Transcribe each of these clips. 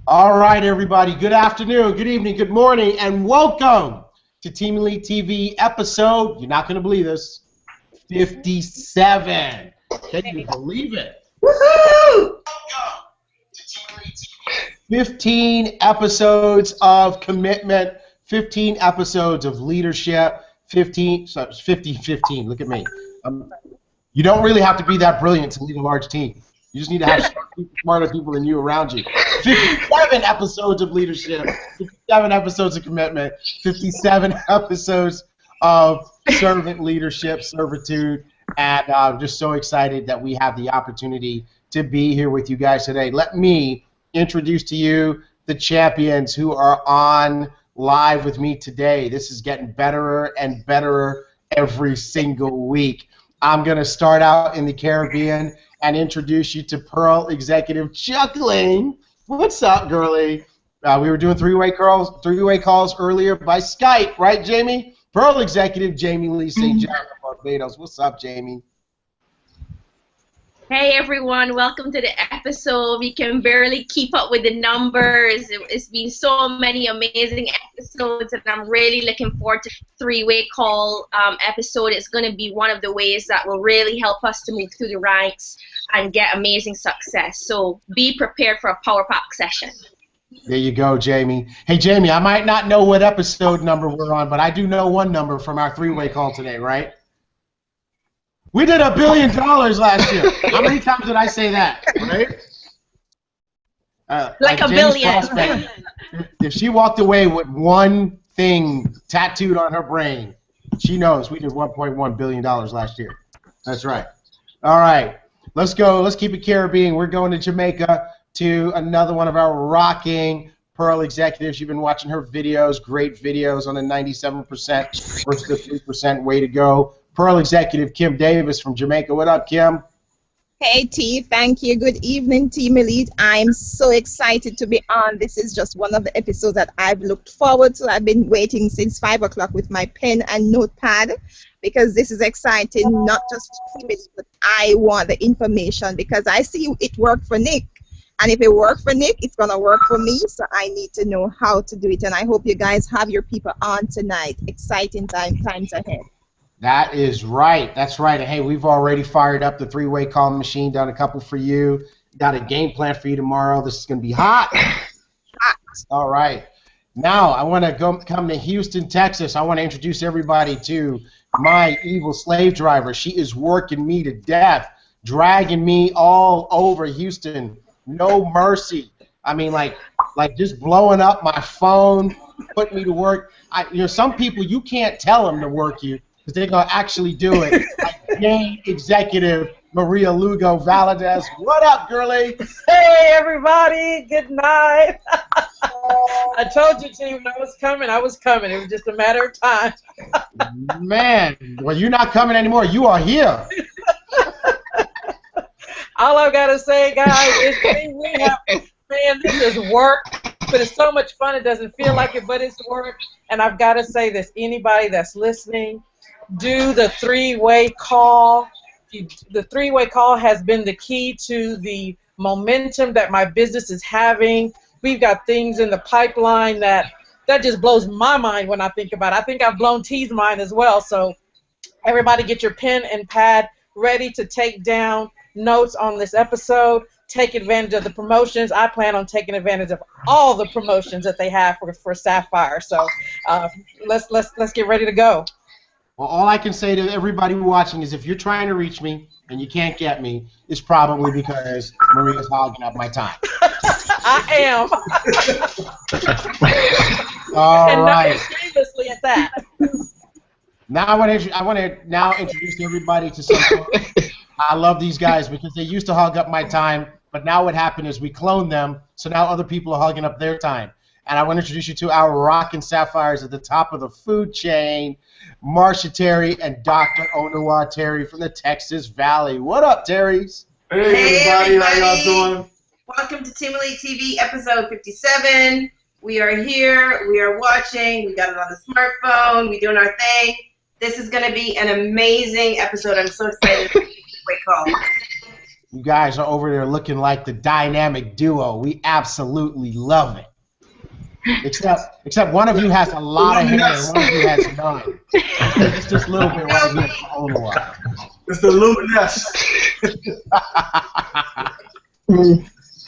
All right, everybody. Good afternoon, good evening, good morning, and welcome to Team Elite TV episode, you're not going to believe this, 57. Can you believe it? Woohoo! 15 episodes of commitment, 15 episodes of leadership, 15, look at me. You don't really have to be that brilliant to lead a large team. You just need to have smarter people than you around you. 57 episodes of leadership, 57 episodes of commitment, 57 episodes of servant leadership, servitude, and I'm just so excited that we have the opportunity to be here with you guys today. Let me introduce to you the champions who are on live with me today. This is getting better and better every single week. I'm going to start out in the Caribbean and introduce you to Pearl Executive Chuckling. What's up, girlie? We were doing three-way calls earlier by Skype, right, Jamie? Pearl Executive Jamie Lee St. John from Barbados. What's up, Jamie? Hey everyone, welcome to the episode. We can barely keep up with the numbers. It's been so many amazing episodes, and I'm really looking forward to the three-way call episode. It's going to be one of the ways that will really help us to move through the ranks and get amazing success. So be prepared for a power pack session. There you go, Jamie. Hey, Jamie, I might not know what episode number we're on, but I do know one number from our three-way call today, right? We did $1 billion last year. How many times did I say that, right? Like a billion. If she walked away with one thing tattooed on her brain, she knows we did $1.1 billion last year. That's right. All right. Let's go. Let's keep it Caribbean. We're going to Jamaica to another one of our rocking Pearl executives. You've been watching her videos, great videos on the 97% versus the 3%. Way to go. Pearl executive Kim Davis from Jamaica. What up, Kim? Hey, T. Thank you. Good evening, Team Elite. I'm so excited to be on. This is just one of the episodes that I've looked forward to. I've been waiting since 5 o'clock with my pen and notepad because this is exciting, not just for Team Elite, but I want the information because I see it worked for Nick. And if it worked for Nick, it's going to work for me. So I need to know how to do it. And I hope you guys have your people on tonight. Exciting times ahead. That is right. That's right. And hey, we've already fired up the three-way call machine, done a couple for you. Got a game plan for you tomorrow. This is going to be hot. Hot. All right. Now, I want to come to Houston, Texas. I want to introduce everybody to my evil slave driver. She is working me to death, dragging me all over Houston. No mercy. I mean, like just blowing up my phone, putting me to work. Some people, you can't tell them to work you, because they're going to actually do it. Like game executive Maria Lugo Valadez. What up, girlie? Hey, everybody. Good night. I told you, team, when I was coming. It was just a matter of time. Man, well, you're not coming anymore. You are here. All I've got to say, guys, is man, this is work, but it's so much fun. It doesn't feel like it, but it's work. And I've got to say this, anybody that's listening, do the three-way call. The three-way call has been the key to the momentum that my business is having. We've got things in the pipeline that just blows my mind when I think about it. I think I've blown T's mind as well. So everybody get your pen and pad ready to take down notes on this episode. Take advantage of the promotions. I plan on taking advantage of all the promotions that they have for Sapphire. So let's get ready to go. Well, all I can say to everybody watching is if you're trying to reach me and you can't get me, it's probably because Maria's hogging up my time. I am. All right. Shamelessly at that. Now I want to introduce everybody to something. I love these guys because they used to hog up my time, but now what happened is we cloned them, so now other people are hogging up their time. And I want to introduce you to our rockin' sapphires at the top of the food chain, Marcia Terry and Dr. Onawa Terry from the Texas Valley. What up, Terrys? Hey everybody, how y'all doing? Welcome to Team Elite TV episode 57. We are here, we are watching, we got it on the smartphone, we doing our thing. This is going to be an amazing episode. I'm so excited. Wait, call. You guys are over there looking like the dynamic duo. We absolutely love it. Except one of you has a lot of hair and one of you has none. It's just a little bit right here for Onoa. It's the lewdness.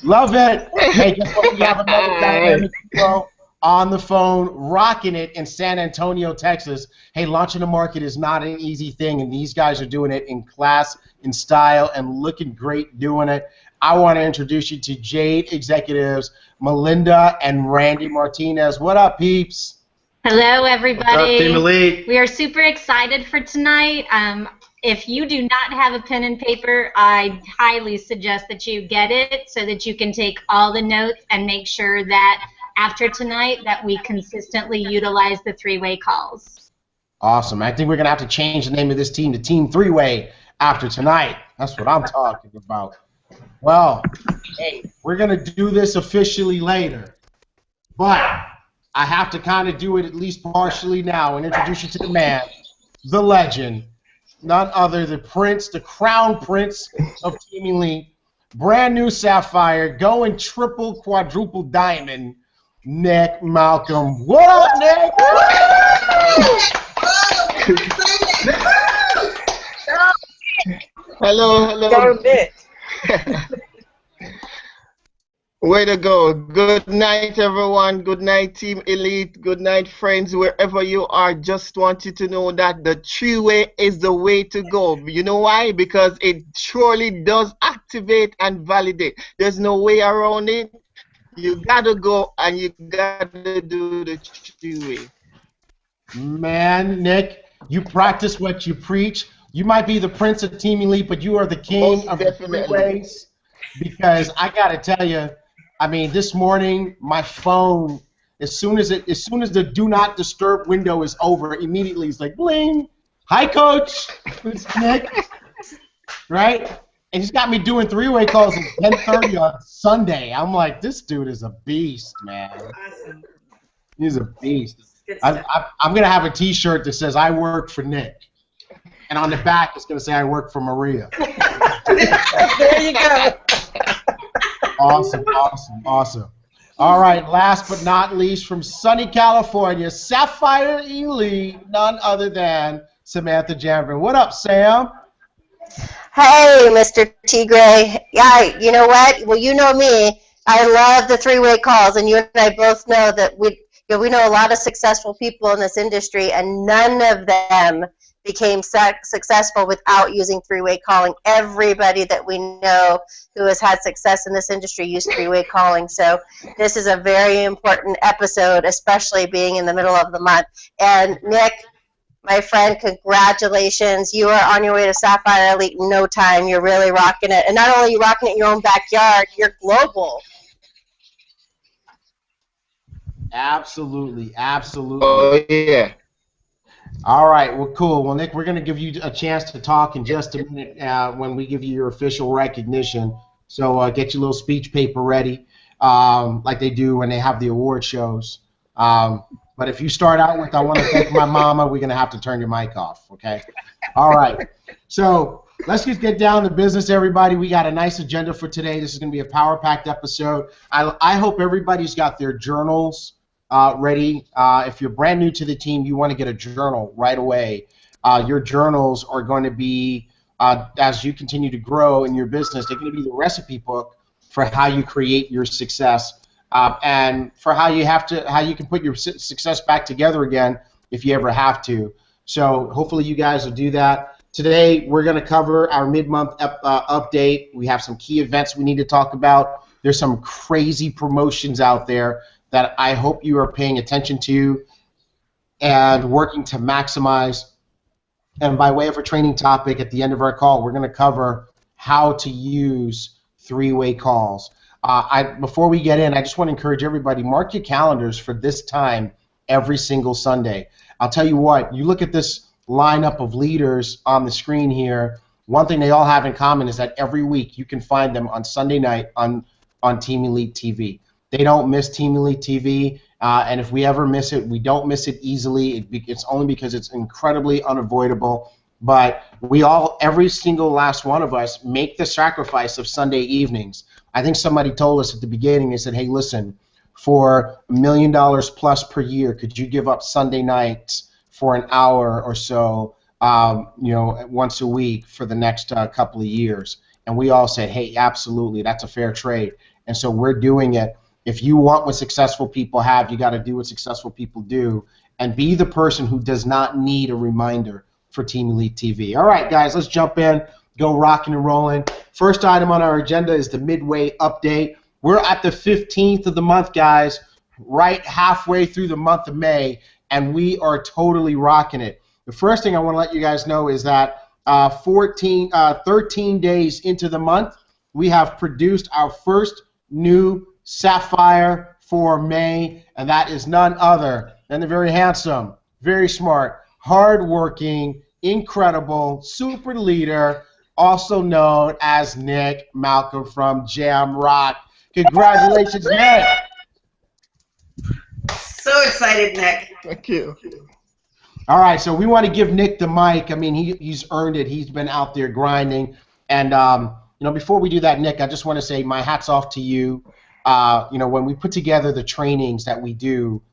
Love it. Hey, guess what? We have another dynamic duo on the phone, rocking it in San Antonio, Texas. Hey, launching a market is not an easy thing, and these guys are doing it in class, in style, and looking great doing it. I want to introduce you to Jade executives Melinda and Randy Martinez. What up, peeps? Hello, everybody. What's up, Team Elite? We are super excited for tonight. If you do not have a pen and paper, I highly suggest that you get it so that you can take all the notes and make sure that after tonight that we consistently utilize the three-way calls. Awesome. I think we're going to have to change the name of this team to Team Three-Way after tonight. That's what I'm talking about. Well, hey, we're going to do this officially later, but I have to kind of do it at least partially now and introduce you to the man, the legend, none other than Prince, the crown prince of Team Elite, brand new Sapphire, going triple, quadruple diamond, Nick Malcolm. What up, Nick? Hello. Go, Nick. Way to go. Good night, everyone. Good night, Team Elite. Good night, friends, wherever you are. Just want you to know that the three-way is the way to go. You know why? Because it surely does activate and validate. There's no way around it. You gotta go and you gotta do the three-way. Man, Nick, you practice what you preach. You might be the prince of Team Elite, but you are the king Most of definitely. the three-ways. Because I gotta tell you, I mean, this morning my phone, as soon as the do not disturb window is over, immediately it's like bling. Hi, Coach. It's Nick. Right? And he's got me doing three-way calls at 10:30 on Sunday. I'm like, this dude is a beast, man. Awesome. He's a beast. Good I'm stuff. going to have a T-shirt that says, I work for Nick. And on the back, it's going to say, I work for Maria. There you go. Awesome. All right, last but not least, from sunny California, Sapphire Elite, none other than Samantha Janvin. What up, Sam? Hey, Mr. T.Gray. Yeah, you know what? Well, you know me. I love the three-way calls, and you and I both know that we know a lot of successful people in this industry, and none of them became successful without using three-way calling. Everybody that we know who has had success in this industry used three-way calling. So this is a very important episode, especially being in the middle of the month. And Nick, my friend, congratulations. You are on your way to Sapphire Elite in no time. You're really rocking it. And not only are you rocking it in your own backyard, you're global. Absolutely. Oh, yeah. All right, well, cool. Well, Nick, we're going to give you a chance to talk in just a minute when we give you your official recognition. So get your little speech paper ready, like they do when they have the award shows. But if you start out with, I want to thank my mama, we're going to have to turn your mic off, okay? All right. So let's just get down to business, everybody. We got a nice agenda for today. This is going to be a power-packed episode. I hope everybody's got their journals ready. If you're brand new to the team, you want to get a journal right away. Your journals are going to be, as you continue to grow in your business, they're going to be the recipe book for how you create your success and for how you can put your success back together again if you ever have to. So hopefully you guys will do that. Today we're going to cover our mid-month update. We have some key events we need to talk about. There's some crazy promotions out there that I hope you are paying attention to and working to maximize. And by way of a training topic, at the end of our call, we're going to cover how to use three-way calls. Before we get in, I just want to encourage everybody, mark your calendars for this time every single Sunday. I'll tell you what, you look at this lineup of leaders on the screen here, one thing they all have in common is that every week you can find them on Sunday night on Team Elite TV. They don't miss Team Elite TV, and if we ever miss it, we don't miss it easily. It's only because it's incredibly unavoidable. but we all, every single last one of us, make the sacrifice of Sunday evenings. I think somebody told us at the beginning, they said, hey, listen, for $1 million plus per year, could you give up Sunday nights for an hour or so, once a week for the next couple of years? And we all said, hey, absolutely, that's a fair trade. And so we're doing it. If you want what successful people have, you got to do what successful people do and be the person who does not need a reminder for Team Elite TV. All right, guys, let's jump in, go rocking and rolling. First item on our agenda is the midway update. We're at the 15th of the month, guys, right halfway through the month of May, and we are totally rocking it. The first thing I want to let you guys know is that 13 days into the month, we have produced our first new Sapphire for May, and that is none other than the very handsome, very smart, hardworking, incredible, super leader, also known as Nick Malcolm from Jam Rock. Congratulations, Nick. So excited, Nick. Thank you. All right, so we want to give Nick the mic. I mean, he's earned it. He's been out there grinding. And, before we do that, Nick, I just want to say my hat's off to you. When we put together the trainings that we do,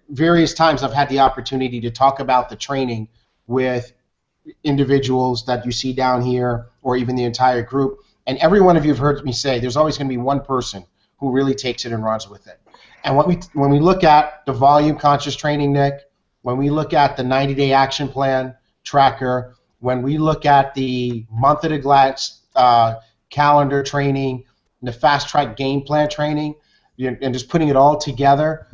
various times I've had the opportunity to talk about the training with individuals that you see down here or even the entire group. And every one of you have heard me say there's always going to be one person who really takes it and runs with it. And when we look at the volume conscious training, Nick, when we look at the 90-day action plan tracker, when we look at the month at a glance calendar training, the fast track game plan training, and just putting it all together,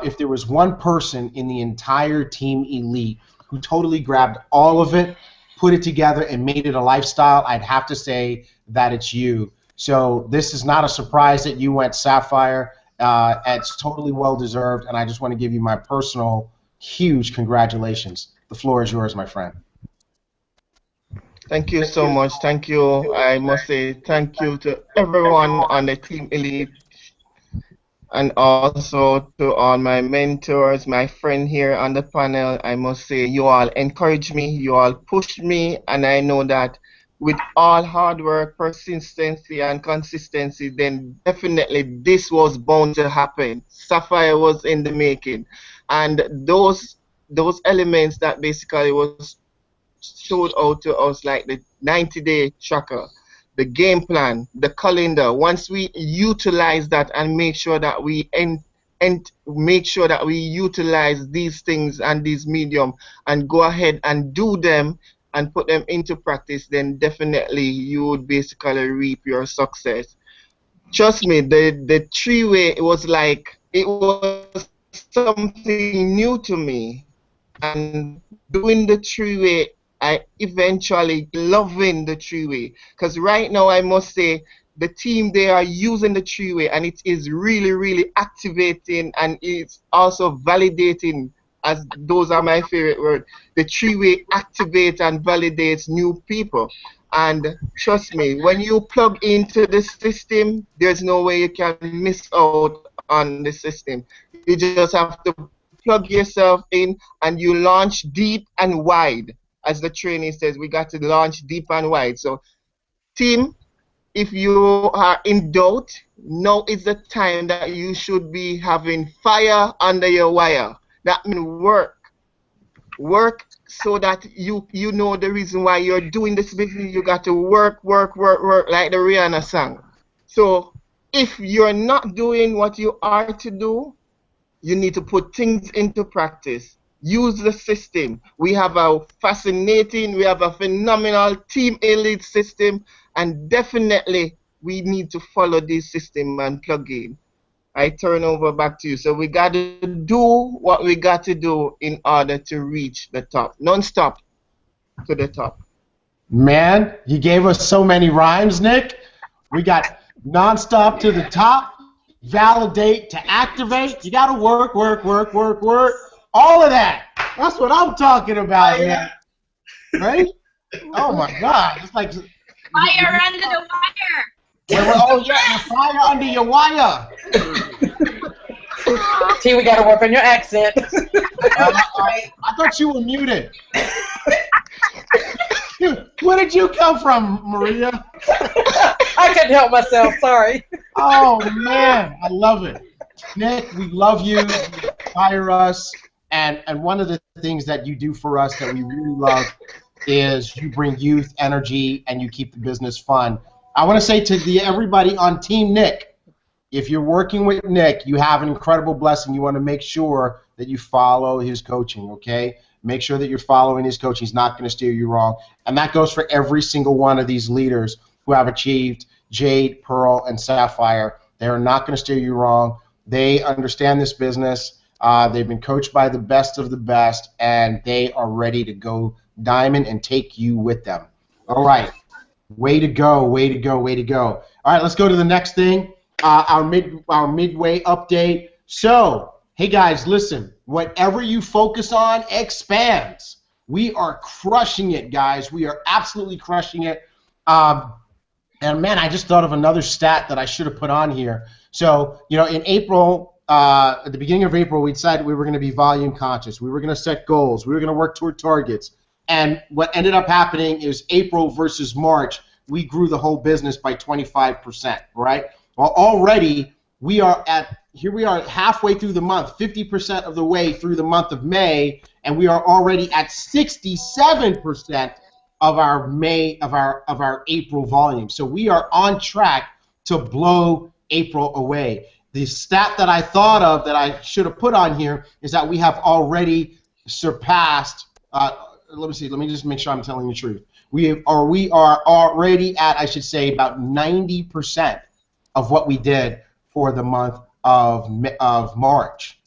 if there was one person in the entire Team Elite who totally grabbed all of it, put it together, and made it a lifestyle, I'd have to say that it's you. So this is not a surprise that you went Sapphire. It's totally well-deserved, and I just want to give you my personal, huge congratulations. The floor is yours, my friend. Thank you so much. Thank you. I must say thank you to everyone on the Team Elite and also to all my mentors, my friend here on the panel. I must say you all encourage me, you all push me, and I know that with all hard work, persistency, and consistency, then definitely this was bound to happen. Sapphire was in the making. And those elements that basically was showed out to us, like the 90-day tracker, the game plan, the calendar, once we utilize that and make sure that we utilize these things and these medium and go ahead and do them and put them into practice, then definitely you would basically reap your success. Trust me, the three-way, it was something new to me, and doing the three-way, I eventually loving the three-way, because right now I must say the team, they are using the three-way, and it is really, really activating, and it's also validating, as those are my favorite words. The three-way activates and validates new people. And trust me, when you plug into the system, there's no way you can miss out on the system. You just have to plug yourself in and you launch deep and wide. As the training says, we got to launch deep and wide. So team, if you are in doubt, now is the time that you should be having fire under your wire. That means work so that you know the reason why you're doing this business. You got to work like the Rihanna song. So if you're not doing what you are to do, you need to put things into practice. Use the system. We have a phenomenal Team Elite system, and definitely we need to follow this system and plug in. I turn over back to you. So we got to do what we got to do in order to reach the top. Non-stop to the top. Man, you gave us so many rhymes, Nick. We got non-stop to the top, validate to activate. You got to work. All of that. That's what I'm talking about, man. Right? Oh, my God. It's like Fire under the wire. Oh, yeah, fire under your wire. T, we got to work on your accent. I thought you were muted. Where did you come from, Maria? I couldn't help myself. Sorry. Oh, man. I love it. Nick, we love you. You inspire us. And one of the things that you do for us that we really love is you bring youth, energy, and you keep the business fun. I want to say to everybody on Team Nick, if you're working with Nick, you have an incredible blessing. You want to make sure that you follow his coaching, okay? Make sure that you're following his coaching. He's not going to steer you wrong. And that goes for every single one of these leaders who have achieved Jade, Pearl, and Sapphire. They are not going to steer you wrong. They understand this business. They've been coached by the best of the best, and they are ready to go diamond and take you with them. All right. Way to go, way to go, way to go. All right, let's go to the next thing, our midway update. So, hey guys, listen, whatever you focus on expands. We are crushing it, guys. We are absolutely crushing it. And man, I just thought of another stat that I should have put on here. So, you know, in April, at the beginning of April, we decided we were going to be volume conscious. We were going to set goals. We were going to work toward targets. And what ended up happening is April versus March, we grew the whole business by 25%, right? Well, already we are halfway through the month, 50% of the way through the month of May, and we are already at 67% of our April volume. So we are on track to blow April away. The stat that I thought of that I should have put on here is that we have already surpassed. Let me just make sure I'm telling the truth. We are already at, I should say, about 90% of what we did for the month of March,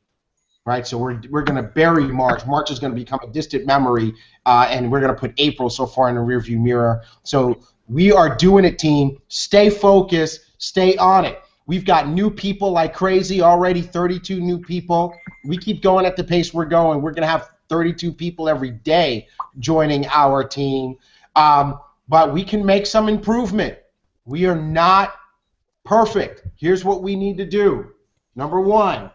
right? So we're going to bury March. March is going to become a distant memory, and we're going to put April so far in the rearview mirror. So we are doing it, team. Stay focused. Stay on it. We've got new people like crazy already, 32 new people. We keep going at the pace we're going. We're going to have 32 people every day joining our team. But we can make some improvement. We are not perfect. Here's what we need to do. Number one,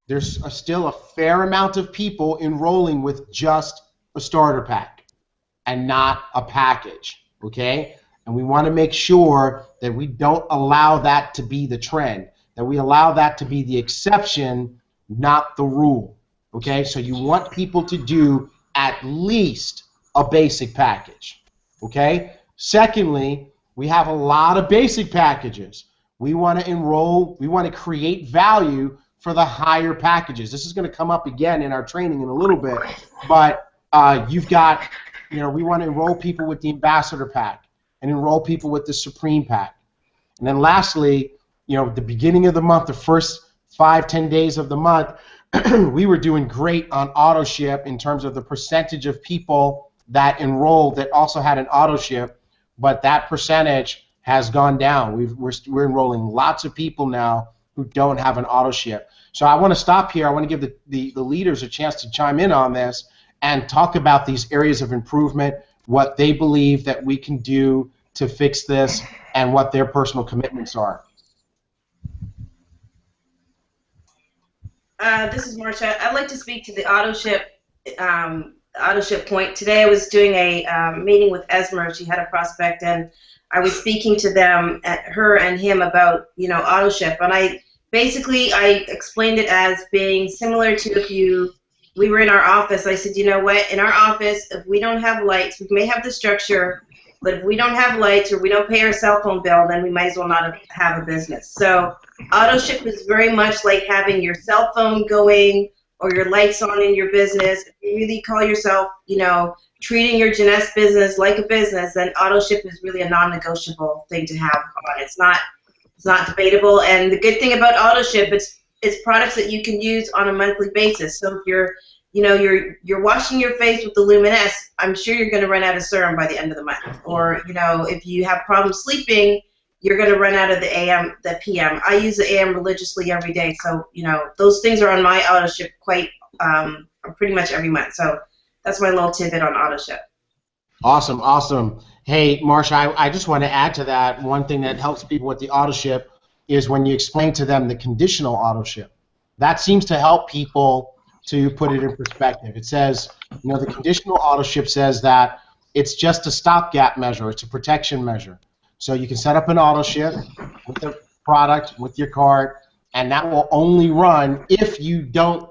there's still a fair amount of people enrolling with just a starter pack and not a package, okay? And we want to make sure that we don't allow that to be the trend, that we allow that to be the exception, not the rule, okay? So you want people to do at least a basic package, okay? Secondly, we have a lot of basic packages. We want to enroll, we want to create value for the higher packages. This is going to come up again in our training in a little bit, but you've got, you know, we want to enroll people with the Ambassador Pack and enroll people with the Supreme Pack. And then lastly, you know, at the beginning of the month, the first 5-10 days of the month, we were doing great on auto ship in terms of the percentage of people that enrolled that also had an auto ship, but that percentage has gone down. We're enrolling lots of people now who don't have an auto ship. So I want to stop here. I want to give the leaders a chance to chime in on this and talk about these areas of improvement, what they believe that we can do to fix this, and what their personal commitments are. This is Marcia. I'd like to speak to the auto ship point. Today I was doing a meeting with Esmer. She had a prospect, and I was speaking to them, her and him, about, you know, auto ship. And I explained it as being similar to we were in our office. I said, you know what, in our office, if we don't have lights, we may have the structure, but if we don't have lights or we don't pay our cell phone bill, then we might as well not have a business. So auto ship is very much like having your cell phone going or your lights on in your business. If you really call yourself, you know, treating your Jeunesse business like a business, then auto ship is really a non-negotiable thing to have on. It's not debatable. And the good thing about auto ship, it's products that you can use on a monthly basis. So if you're washing your face with the Luminous, I'm sure you're going to run out of serum by the end of the month. Or, you know, if you have problems sleeping, you're going to run out of the PM. I use the AM religiously every day. So, you know, those things are on my auto ship pretty much every month. So that's my little tidbit on auto ship. Awesome, awesome. Hey, Marsha, I just want to add to that. One thing that helps people with the auto ship is when you explain to them the conditional auto ship. That seems to help people to put it in perspective. It says, you know, the conditional auto ship says that it's just a stopgap measure. It's a protection measure. So you can set up an auto ship with the product, with your cart, and that will only run if you don't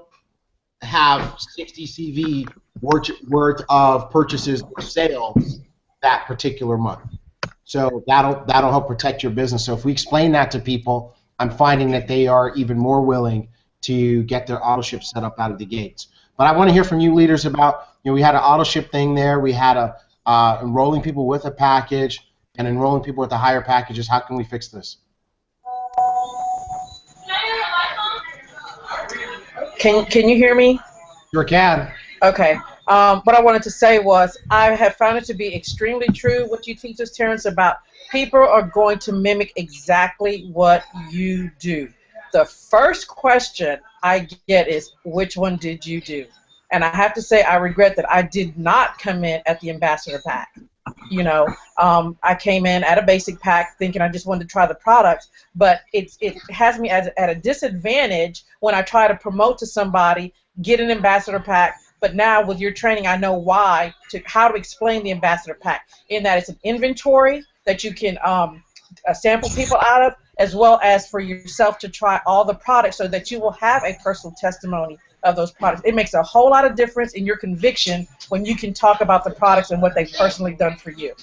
have 60 CV worth of purchases or sales that particular month. So that'll help protect your business. So if we explain that to people, I'm finding that they are even more willing to get their auto ship set up out of the gates. But I want to hear from you leaders about, you know, we had an auto ship thing there. We had a enrolling people with a package and enrolling people with the higher packages. How can we fix this? Can you hear me? Sure can. Okay. What I wanted to say was I have found it to be extremely true what you teach us, Terrence, about people are going to mimic exactly what you do. The first question I get is, which one did you do? And I have to say I regret that I did not come in at the ambassador pack. You know, I came in at a basic pack thinking I just wanted to try the product, but it has me at a disadvantage when I try to promote to somebody, get an ambassador pack. But now with your training, I know how to explain the ambassador pack, in that it's an inventory that you can sample people out of, as well as for yourself to try all the products so that you will have a personal testimony of those products. It makes a whole lot of difference in your conviction when you can talk about the products and what they've personally done for you.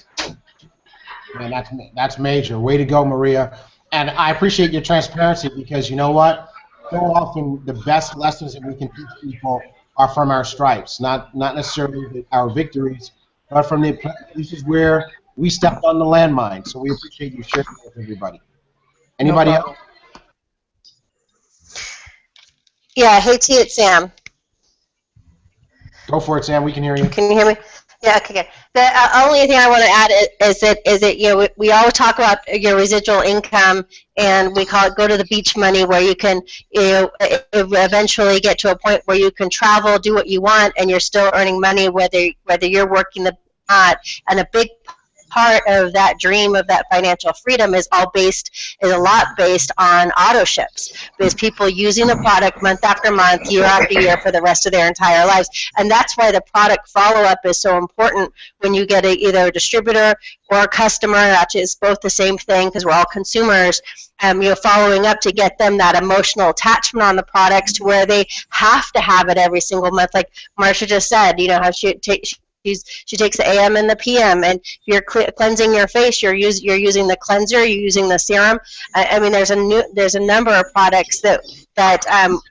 Man, that's major. Way to go, Maria. And I appreciate your transparency, because you know what? So often the best lessons that we can teach people are from our stripes, not necessarily our victories, but from the places where we stepped on the landmine. So we appreciate you sharing with everybody. Anybody else? Yeah, hey T, it's Sam. Go for it, Sam. We can hear you. Can you hear me? Yeah, okay, good. The only thing I want to add is that you know, we always talk about your residual income, and we call it go to the beach money, where you can, you know, eventually get to a point where you can travel, do what you want, and you're still earning money whether you're working the not. And a big part of that dream of that financial freedom is a lot based on auto ships, because people using the product month after month, year after year, for the rest of their entire lives. And that's why the product follow-up is so important when you get either a distributor or a customer. Actually, it's both the same thing, because we're all consumers. You're following up to get them that emotional attachment on the products to where they have to have it every single month. Like Marsha just said, you know, how she takes the AM and the PM, and you're cleansing your face. You're using the cleanser. You're using the serum. I mean, there's a number of products that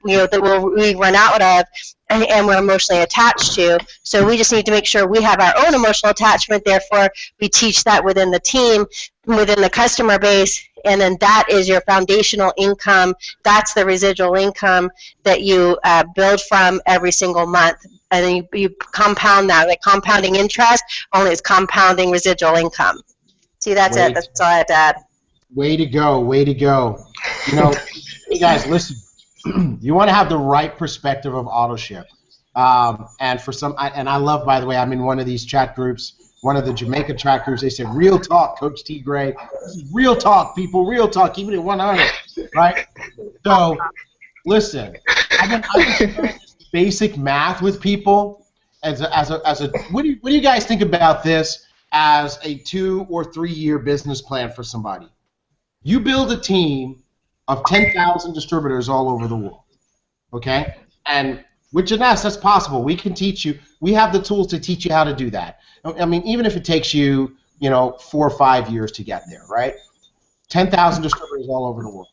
you know, that we run out of, and we're emotionally attached to. So we just need to make sure we have our own emotional attachment. Therefore, we teach that within the team, within the customer base, and then that is your foundational income. That's the residual income that you build from every single month. And then you compound that, like compounding interest, only it's compounding residual income. See, that's it. That's all I have to add. Way to go. Way to go. You know, hey guys, listen. You want to have the right perspective of auto ship. And for some, and I love, by the way, I'm in one of these chat groups, one of the Jamaica chat groups. They said, "Real talk, Coach T.Gray. This is real talk, people. Real talk. Keep it at 100." Right? So, listen. I've been basic math with people as a what do you guys think about this as a 2 or 3 year business plan for somebody? You build a team of 10,000 distributors all over the world, okay? And which in us, that's possible. We can teach you. We have the tools to teach you how to do that. I mean, even if it takes you, you know, 4 or 5 years to get there, right? 10,000 distributors all over the world.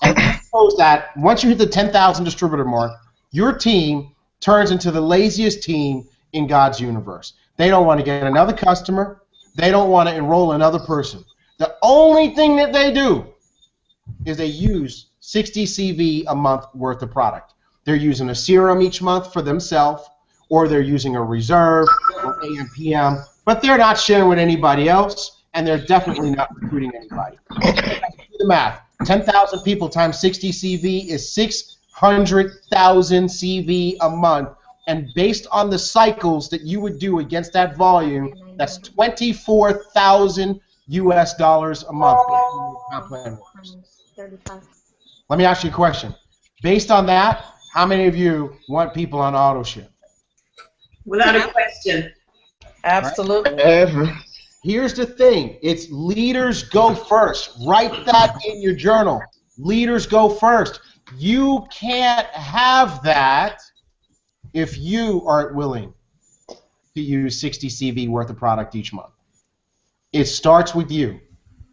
And suppose that once you hit the 10,000 distributor mark, your team turns into the laziest team in God's universe. They don't want to get another customer. They don't want to enroll another person. The only thing that they do is they use 60 CV a month worth of product. They're using a serum each month for themselves, or they're using a reserve or AM, PM, but they're not sharing with anybody else, and they're definitely not recruiting anybody. Do the math. 10,000 people times 60 CV is 600,000 CV a month, and based on the cycles that you would do against that volume, that's $24,000 US a month. Let me ask you a question. Based on that, how many of you want people on auto ship? Without a question. Absolutely. Ever. Here's the thing. It's leaders go first. Write that in your journal. Leaders go first. You can't have that if you aren't willing to use 60 CV worth of product each month. It starts with you.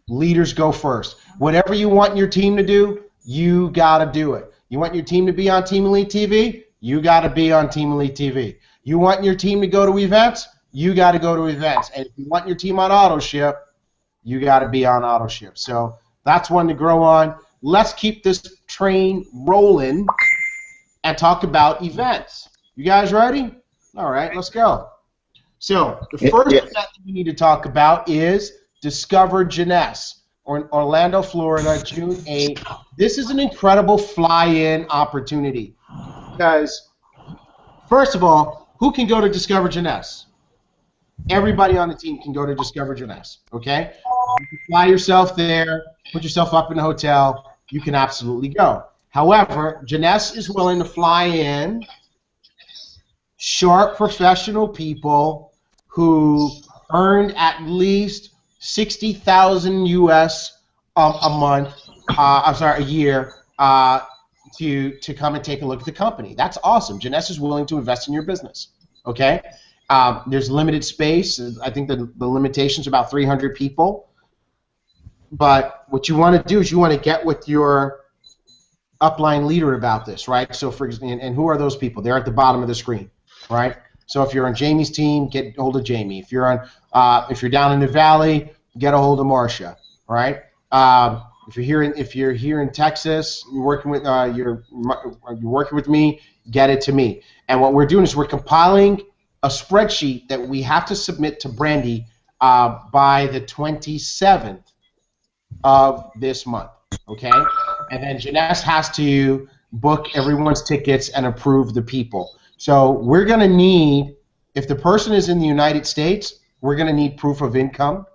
Leaders go first. Whatever you want your team to do, you got to do it. You want your team to be on Team Elite TV? You got to be on Team Elite TV. You want your team to go to events? You got to go to events. And if you want your team on auto ship, you got to be on auto ship. So that's one to grow on. Let's keep this train rolling and talk about events. You guys ready? All right, let's go. So the first event that we need to talk about is Discover Jeunesse, or Orlando, Florida, June 8th. This is an incredible fly-in opportunity because, first of all, who can go to Discover Jeunesse? Everybody on the team can go to Discover Jeunesse, okay? You can fly yourself there, put yourself up in a hotel. You can absolutely go. However, Jeunesse is willing to fly in sharp professional people who earned at least 60,000 US a month. A year. To come and take a look at the company. That's awesome. Jeunesse is willing to invest in your business. Okay. There's limited space. I think the limitation's about 300 people. But what you want to do is you want to get with your upline leader about this, right? So for example, and who are those people? They're at the bottom of the screen, right? So if you're on Jamie's team, get a hold of Jamie. If you're down in the valley, get a hold of Marcia, right? If you're here in Texas, you're working with me, get it to me. And what we're doing is we're compiling a spreadsheet that we have to submit to Brandy by the 27th of this month, okay? And then Jeunesse has to book everyone's tickets and approve the people. So we're going to need, if the person is in the United States, we're going to need proof of income.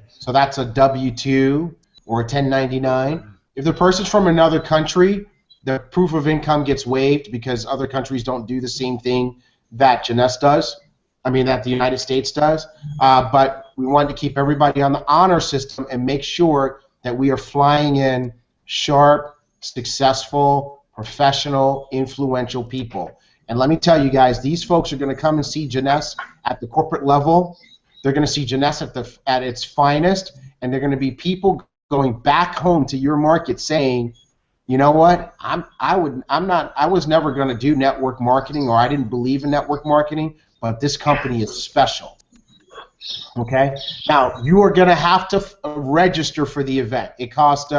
So that's a W-2 or a 1099. If the person's from another country, the proof of income gets waived because other countries don't do the same thing that Jeunesse does. That the United States does. But we want to keep everybody on the honor system and make sure that we are flying in sharp, successful, professional, influential people. And let me tell you guys, these folks are going to come and see Jeunesse at the corporate level. They're going to see Jeunesse at its finest, and they're going to be people going back home to your market saying, you know what, I was never going to do network marketing, or I didn't believe in network marketing, but this company is special. Okay? Now, you are going to have to register for the event. It cost,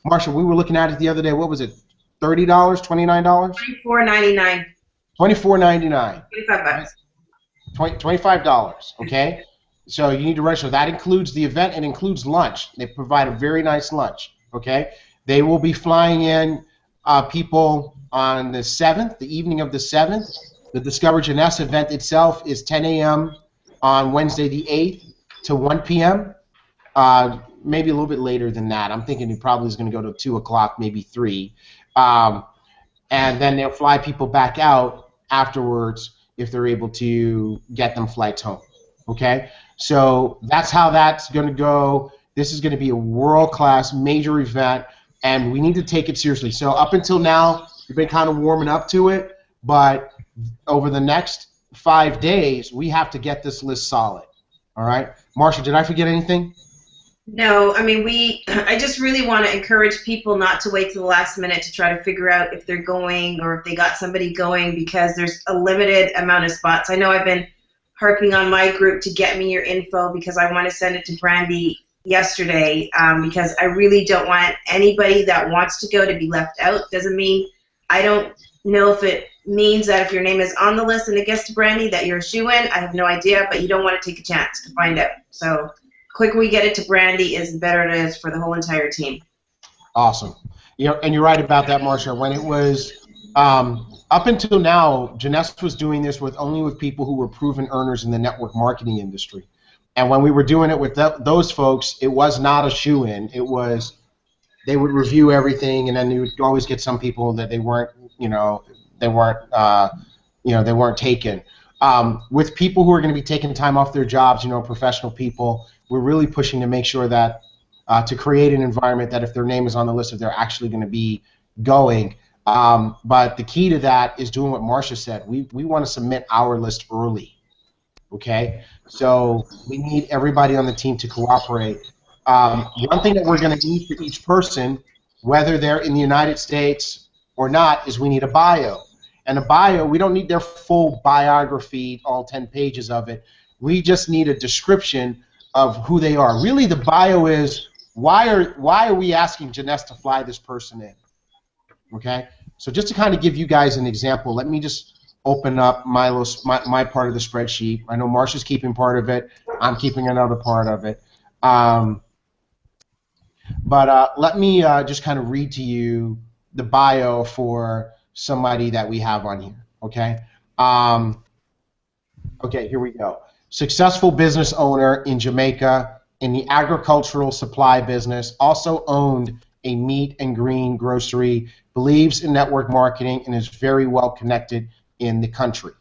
Marshall, we were looking at it the other day. What was it, $30, $29? $24.99. $24.99. $25. $25, okay? So you need to register. That includes the event. It includes lunch. They provide a very nice lunch, okay? They will be flying in people on the 7th, the evening of the 7th. The Discover Jeunesse event itself is 10 a.m. on Wednesday the 8th to 1 p.m. Maybe a little bit later than that. I'm thinking it probably is going to go to 2 o'clock, maybe 3. And then they'll fly people back out afterwards if they're able to get them flights home. Okay? So that's how that's going to go. This is going to be a world-class major event, and we need to take it seriously. So up until now, we've been kind of warming up to it, but over the next 5 days, we have to get this list solid. All right? Marsha, did I forget anything? No, I just really want to encourage people not to wait till the last minute to try to figure out if they're going or if they got somebody going, because there's a limited amount of spots. I know I've been harping on my group to get me your info because I want to send it to Brandy yesterday, because I really don't want anybody that wants to go to be left out. Doesn't mean, I don't know if it means that if your name is on the list and it gets to Brandy that you're a shoo-in. I have no idea, but you don't want to take a chance to find out. So quicker we get it to Brandy is the better it is for the whole entire team. Awesome. And you're right about that, Marsha. When it was up until now, Jeunesse was doing this only with people who were proven earners in the network marketing industry. And when we were doing it with those folks, it was not a shoo-in. It was they would review everything, and then you would always get some people that they weren't taken. With people who are going to be taking time off their jobs, professional people, we're really pushing to make sure that to create an environment that if their name is on the list, that they're actually going to be going. But the key to that is doing what Marcia said. We want to submit our list early. Okay, so we need everybody on the team to cooperate. One thing that we're going to need for each person, whether they're in the United States or not, is we need a bio. And a bio, we don't need their full biography, all 10 pages of it. We just need a description of who they are. Really, the bio is why are we asking Janess to fly this person in? Okay, so just to kind of give you guys an example, let me just open up my part of the spreadsheet. I know Marcia's keeping part of it. I'm keeping another part of it. But let me just kind of read to you the bio for somebody that we have on here. Okay. Okay, here we go. Successful business owner in Jamaica in the agricultural supply business, also owned a meat and green grocery, believes in network marketing, and is very well connected in the country.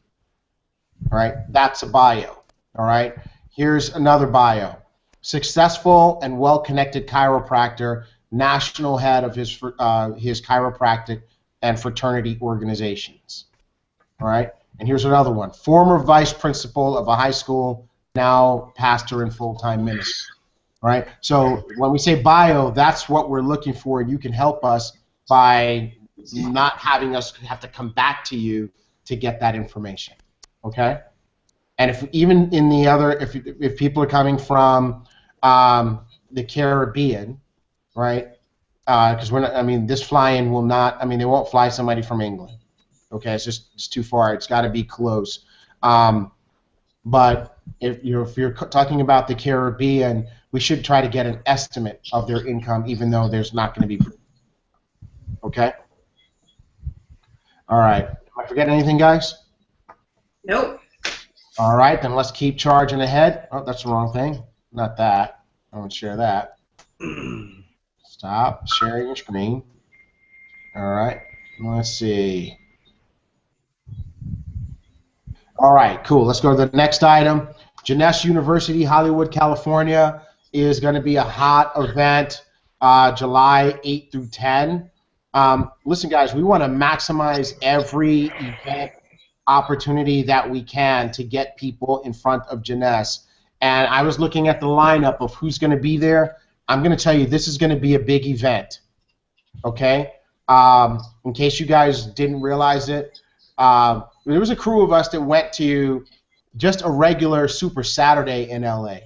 All right, that's a bio. All right, here's another bio. Successful and well-connected chiropractor, national head of his chiropractic and fraternity organizations. All right, and here's another one. Former vice principal of a high school, now pastor and full-time minister. All right, so when we say bio, that's what we're looking for, and you can help us by not having us have to come back to you to get that information. Okay, and if even in the other, if people are coming from the Caribbean, right? Because we're not. I mean, this fly-in will not. I mean, they won't fly somebody from England. Okay, it's too far. It's got to be close. But if you're talking about the Caribbean, we should try to get an estimate of their income, even though there's not going to be. Okay. All right. Am I forgetting anything, guys? Nope. All right, then let's keep charging ahead. Oh, that's the wrong thing. Not that. I won't share that. Stop sharing your screen. All right. Let's see. All right, cool. Let's go to the next item. Janess University, Hollywood, California, is going to be a hot event, July 8 through 10. Listen, guys, we want to maximize every event opportunity that we can to get people in front of Janess. And I was looking at the lineup of who's going to be there. I'm going to tell you, this is going to be a big event, okay? In case you guys didn't realize it, there was a crew of us that went to just a regular Super Saturday in LA,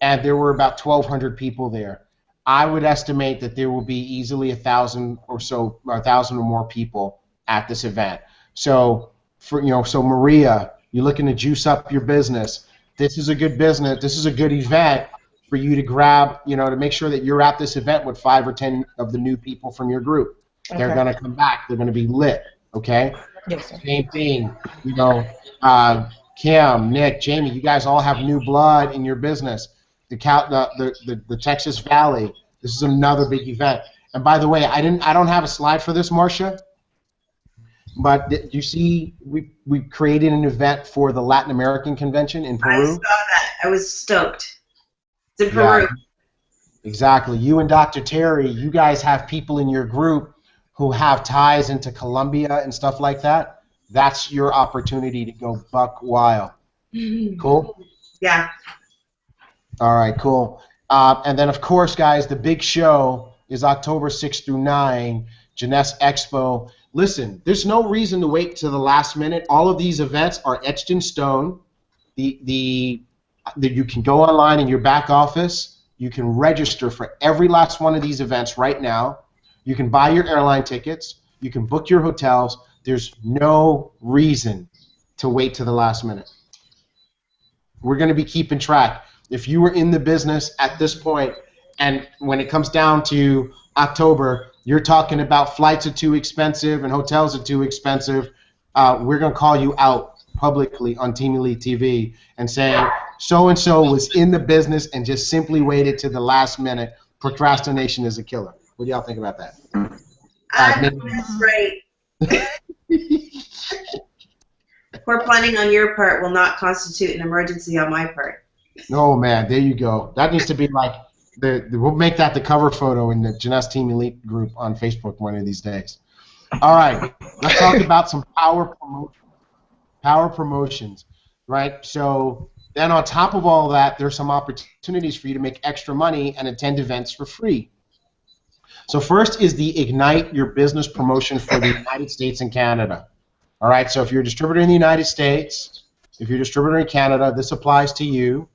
and there were about 1,200 people there. I would estimate that there will be easily 1,000 or so, 1,000 or more people at this event. So, so Maria, you're looking to juice up your business. This is a good business. This is a good event for you to grab, to make sure that you're at this event with 5 or 10 of the new people from your group. Okay. They're going to come back. They're going to be lit. Okay. Yes, sir. Same thing. Kim, Nick, Jamie, you guys all have new blood in your business. The Texas Valley. This is another big event. And by the way, I don't have a slide for this, Marcia. But you see, we created an event for the Latin American Convention in Peru. I saw that. I was stoked. It's in Peru. Yeah, exactly. You and Dr. Terry, you guys have people in your group who have ties into Colombia and stuff like that. That's your opportunity to go buck wild. Cool? Yeah. All right, cool. And then, of course, guys, the big show is October 6 through 9, Janess Expo. Listen, there's no reason to wait to the last minute. All of these events are etched in stone. You can go online in your back office. You can register for every last one of these events right now. You can buy your airline tickets. You can book your hotels. There's no reason to wait to the last minute. We're going to be keeping track. If you were in the business at this point, and when it comes down to October, you're talking about flights are too expensive and hotels are too expensive, we're going to call you out publicly on Team Elite TV and say so-and-so was in the business and just simply waited to the last minute. Procrastination is a killer. What do y'all think about that? That's right. Poor planning on your part will not constitute an emergency on my part. Oh man, there you go. That needs to be like we'll make that the cover photo in the Janess Team Elite group on Facebook one of these days. All right, let's talk about some power promotions, right? So then on top of all that, there's some opportunities for you to make extra money and attend events for free. So first is the Ignite Your Business promotion for the United States and Canada. All right, so if you're a distributor in the United States, if you're a distributor in Canada, this applies to you.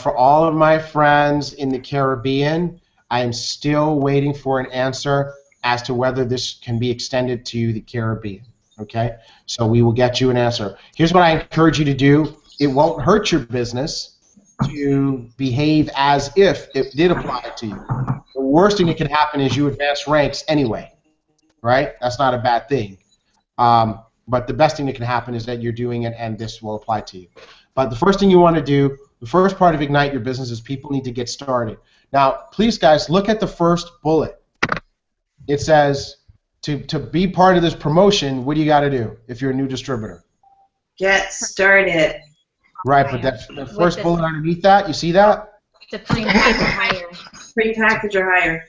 For all of my friends in the Caribbean, I am still waiting for an answer as to whether this can be extended to the Caribbean. Okay, so we will get you an answer. Here's what I encourage you to do. It won't hurt your business to behave as if it did apply to you. The worst thing that can happen is you advance ranks anyway, right? That's not a bad thing. But the best thing that can happen is that you're doing it and this will apply to you. But the first thing you want to do, the first part of Ignite Your Business is people need to get started. Now, please, guys, look at the first bullet. It says, to be part of this promotion, what do you got to do if you're a new distributor? Get started. Right, but that the first bullet underneath that, you see that? Supreme Package or higher. Pre-package or higher.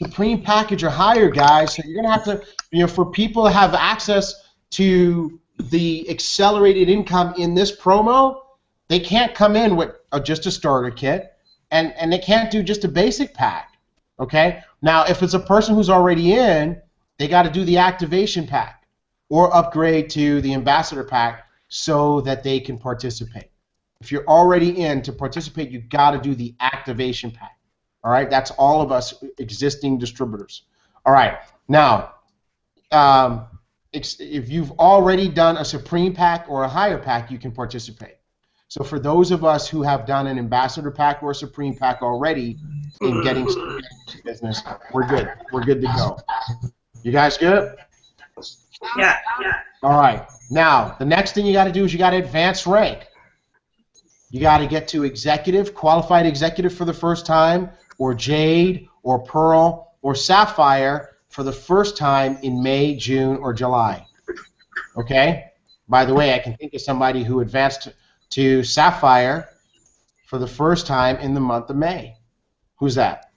Supreme Package or higher, guys. So you're going to have to, for people to have access to the accelerated income in this promo, they can't come in with just a starter kit, and they can't do just a basic pack, okay? Now, if it's a person who's already in, they got to do the activation pack or upgrade to the ambassador pack so that they can participate. If you're already in, to participate, you've got to do the activation pack, all right? That's all of us existing distributors. All right, now, if you've already done a Supreme pack or a higher pack, you can participate. So for those of us who have done an ambassador pack or a Supreme pack already in getting business, we're good. We're good to go. You guys good? Yeah. All right. Now, the next thing you got to do is you got to advance rank. You got to get to executive, qualified executive for the first time, or Jade, or Pearl, or Sapphire for the first time in May, June, or July. Okay? By the way, I can think of somebody who advanced to Sapphire for the first time in the month of May. Who's that?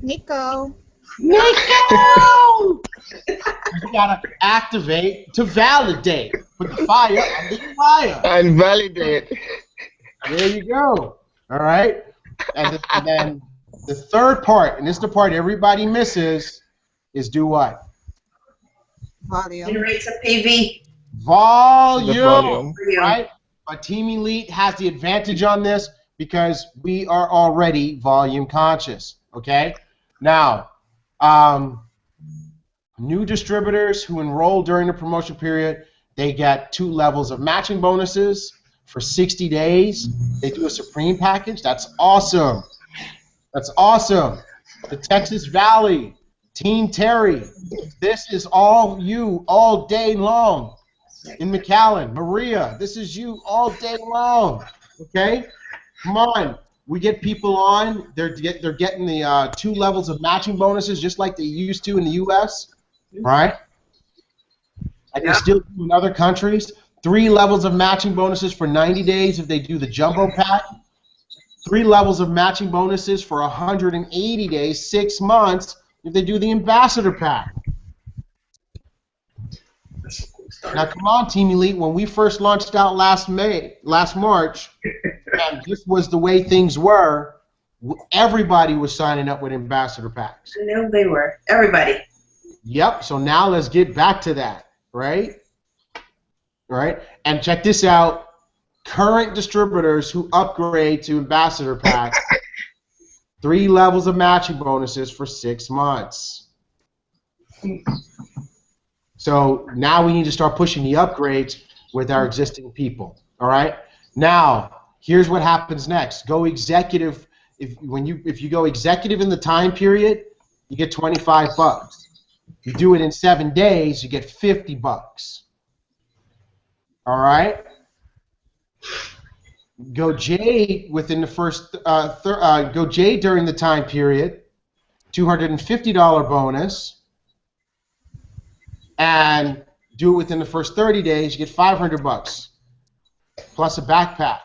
Nico. Nico! You gotta activate to validate. Put the fire on the fire. And validate. There you go. All right? And then the third part, and this is the part everybody misses, is do what? Volume. Generate some PV. Volume. Right? But Team Elite has the advantage on this because we are already volume conscious. Okay? Now, new distributors who enroll during the promotion period, they get 2 levels of matching bonuses for 60 days. They do a Supreme package. That's awesome. That's awesome. The Texas Valley, Team Terry, this is all you all day long. In McAllen, Maria, this is you all day long. Okay? Come on. We get people on. They're getting the 2 levels of matching bonuses just like they used to in the U.S. Right? And they still do in other countries. 3 levels of matching bonuses for 90 days if they do the jumbo pack. 3 levels of matching bonuses for 180 days, 6 months, if they do the ambassador pack. Now, come on, Team Elite. When we first launched out last March, and this was the way things were, everybody was signing up with ambassador packs. I know they were. Everybody. Yep. So now let's get back to that, right? Right. And check this out. Current distributors who upgrade to ambassador pack, 3 levels of matching bonuses for 6 months. So now we need to start pushing the upgrades with our existing people. All right. Now here's what happens next. Go executive. If you go executive in the time period, you get $25. You do it in 7 days, you get $50. All right. Go Jade within the first. Go Jade during the time period. $250 bonus, and do it within the first 30 days, you get $500 plus a backpack.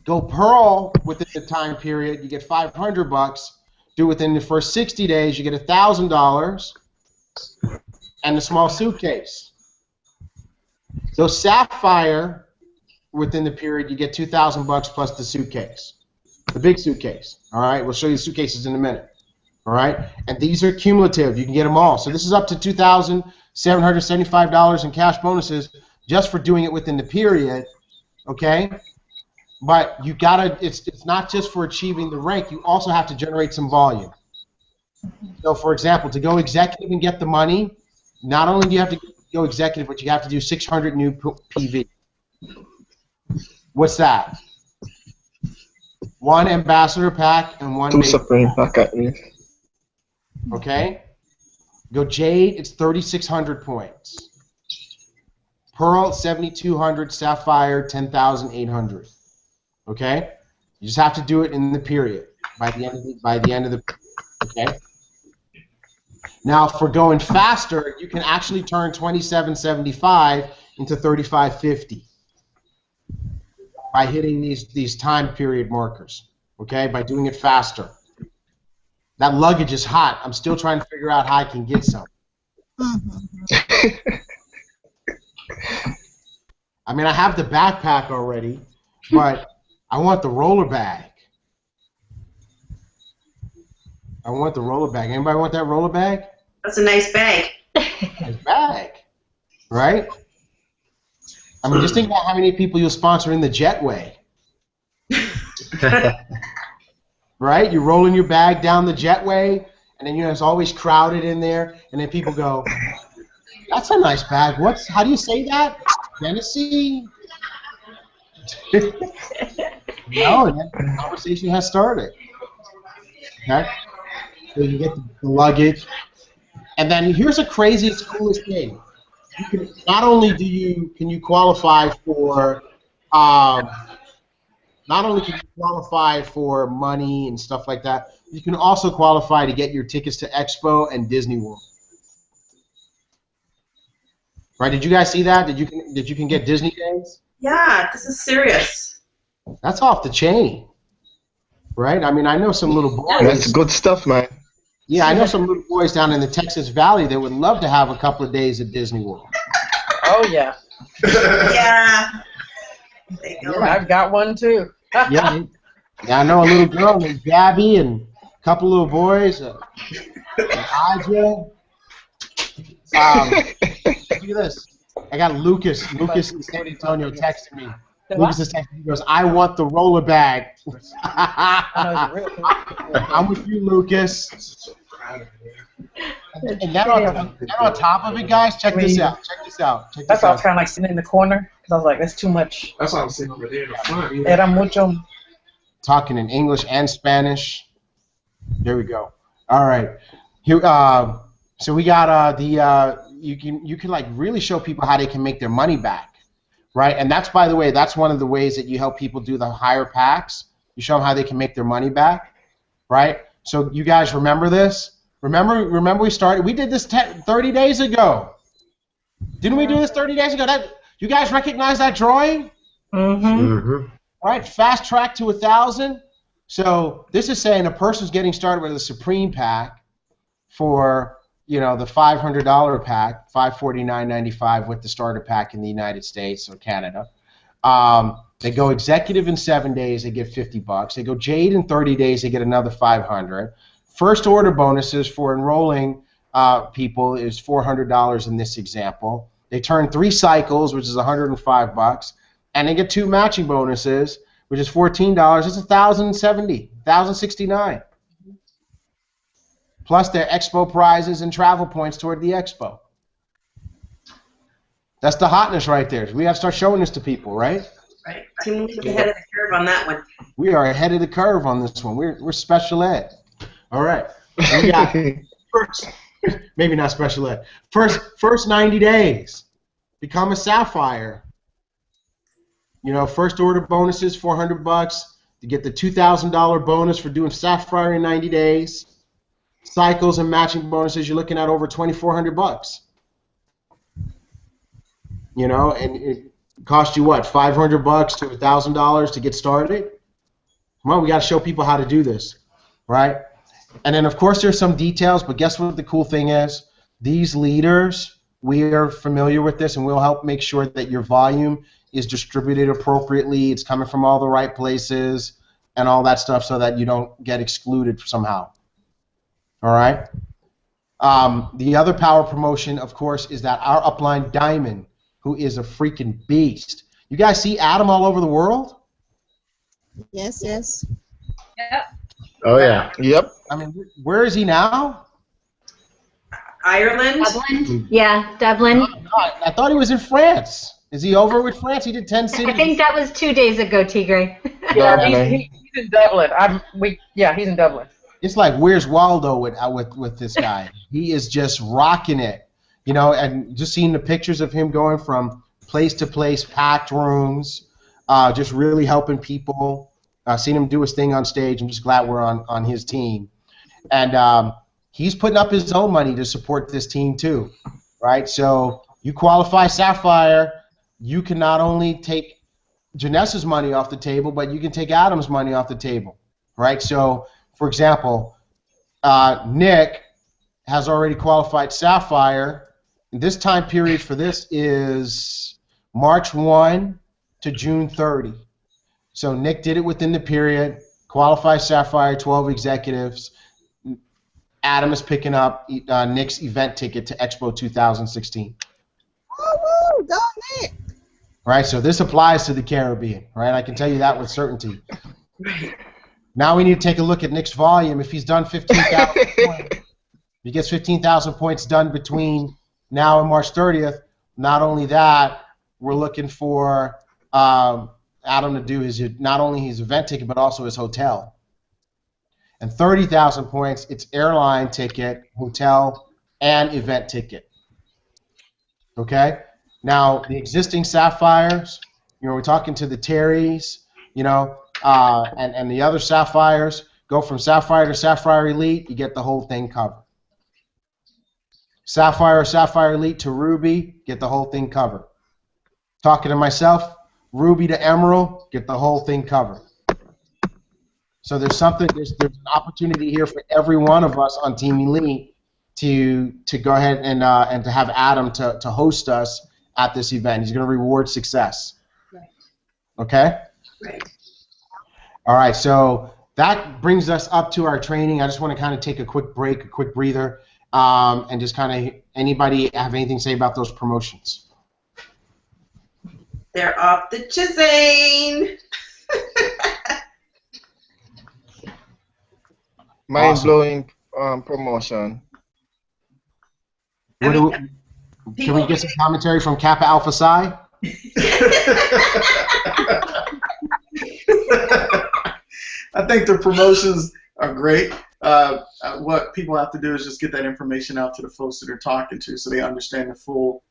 Go Pearl within the time period, you get $500. Do it within the first 60 days, you get $1,000 and a small suitcase. So Sapphire, within the period, you get $2,000 plus the suitcase, the big suitcase. All right, we'll show you the suitcases in a minute. All right, and these are cumulative. You can get them all. So this is up to $2,775 in cash bonuses just for doing it within the period. Okay, but you gotta. It's not just for achieving the rank. You also have to generate some volume. So, for example, to go executive and get the money, not only do you have to go executive, but you have to do 600 new PV. What's that? One ambassador pack and one. Two supreme pack at least. Okay. Go Jade, it's 3,600 points. Pearl, 7,200. Sapphire, 10,800. Okay. You just have to do it in the period by the end of the. Okay. Now, for going faster, you can actually turn 2775 into 3550 by hitting these time period markers. Okay, by doing it faster. That luggage is hot. I'm still trying to figure out how I can get some. I mean, I have the backpack already, but I want the roller bag. I want the roller bag. Anybody want that roller bag? That's a nice bag. Nice bag, right? I mean, just think about how many people you'll sponsor in the jetway. Right? You're rolling your bag down the jetway, and then it's always crowded in there, and then people go, "That's a nice bag. How do you say that? Tennessee?" No, and then the conversation has started. Okay? So you get the luggage, and then here's the craziest, coolest thing. You can not only can you qualify for money and stuff like that, you can also qualify to get your tickets to Expo and Disney World. Right? Did you guys see that? Did you can get Disney days? Yeah, this is serious. That's off the chain. Right? I mean, I know some little boys. That's good stuff, man. Yeah, I know some little boys down in the Texas Valley that would love to have a couple of days at Disney World. Oh, yeah. Yeah. Yeah, I've got one, too. Yeah, I know a little girl named Gabby and a couple little boys. Aja. Look at this. I got Lucas. Lucas in San Antonio texted me. Lucas is texting me. He goes, "I want the roller bag." I'm with you, Lucas. And then on top of it, guys, check this out. That's why I was kind of like sitting in the corner, because I was like, that's too much. That's why I'm sitting over there in the front. Era mucho. Talking in English and Spanish. There we go. All right. Here, so we got you can like really show people how they can make their money back, right? And that's, by the way, that's one of the ways that you help people do the higher packs. You show them how they can make their money back, right? So you guys remember this? Remember we started. We did this 30 days ago. Didn't we do this 30 days ago? You guys recognize that drawing? Mm-hmm. Right, fast track to 1,000. So this is saying a person's getting started with a Supreme pack for the $500 pack, $549.95 with the starter pack in the United States or Canada. They go executive in 7 days, they get $50. They go Jade in 30 days, they get another $500. First order bonuses for enrolling people is $400 in this example. They turn 3 cycles, which is $105, and they get 2 matching bonuses, which is $14. It's $1,070, $1,069. Plus their expo prizes and travel points toward the expo. That's the hotness right there. We have to start showing this to people, right? Right. Team Elite was ahead of the curve on that one. We are ahead of the curve on this one. We're special ed. All right. We got maybe not special ed. First 90 days. Become a Sapphire. First order bonuses, $400. You get the $2,000 bonus for doing Sapphire in 90 days. cycles and matching bonuses, you're looking at over $2,400. You know, and it cost you what, $500 to $1,000 to get started? Come on, we got to show people how to do this, right? And then, of course, there's some details, but guess what the cool thing is? These leaders, we are familiar with this, and we'll help make sure that your volume is distributed appropriately, it's coming from all the right places, and all that stuff so that you don't get excluded somehow. All right? The other power promotion, of course, is that our upline Diamond, who is a freaking beast. You guys see Adam all over the world? Yes, yes. Yep. Oh yeah. Yep. I mean, where is he now? Ireland. Dublin? Yeah, Dublin. I thought he was in France. Is he over with France? He did 10 cities. I think that was 2 days ago, T.Gray. Yeah, he's in Dublin. He's in Dublin. It's like, where's Waldo with this guy? He is just rocking it, you know. And just seeing the pictures of him going from place to place, packed rooms, just really helping people. Seeing him do his thing on stage. I'm just glad we're on his team, and he's putting up his own money to support this team too, right? So you qualify Sapphire, you can not only take Janessa's money off the table, but you can take Adam's money off the table, right? So, for example, Nick has already qualified Sapphire. This time period for this is March 1 to June 30. So Nick did it within the period, qualified Sapphire, 12 executives. Adam is picking up Nick's event ticket to Expo 2016. Oh, woo, go Nick. Right, so this applies to the Caribbean, right? I can tell you that with certainty. Now we need to take a look at Nick's volume. If he's done 15,000 points, he gets 15,000 points done between now and March 30th. Not only that, we're looking for Adam to do not only his event ticket, but also his hotel. And 30,000 points, it's airline ticket, hotel, and event ticket. Okay? Now, the existing Sapphires, you know, we're talking to the Terrys, you know, and the other Sapphires, go from Sapphire to Sapphire Elite, you get the whole thing covered. Sapphire or Sapphire Elite to Ruby, get the whole thing covered. Talking to myself, Ruby to Emerald, get the whole thing covered. So there's an opportunity here for every one of us on Team Elite to go ahead and to have Adam to host us at this event. He's going to reward success. Right. Okay? Right. All right, so that brings us up to our training. I just want to kind of take a quick break, a quick breather, and just kind of, anybody have anything to say about those promotions? They're off the chain. Mind-blowing promotion. Can we get some commentary from Kappa Alpha Psi? I think the promotions are great. What people have to do is just get that information out to the folks that they're talking to so they understand the full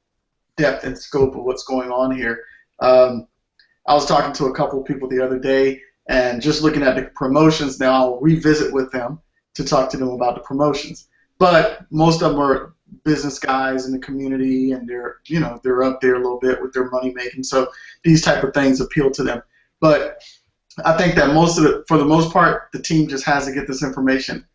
depth and scope of what's going on here. I was talking to a couple of people the other day, and just looking at the promotions now, I'll revisit with them to talk to them about the promotions. But most of them are business guys in the community, and they're up there a little bit with their money making. So these type of things appeal to them. But I think that for the most part, the team just has to get this information.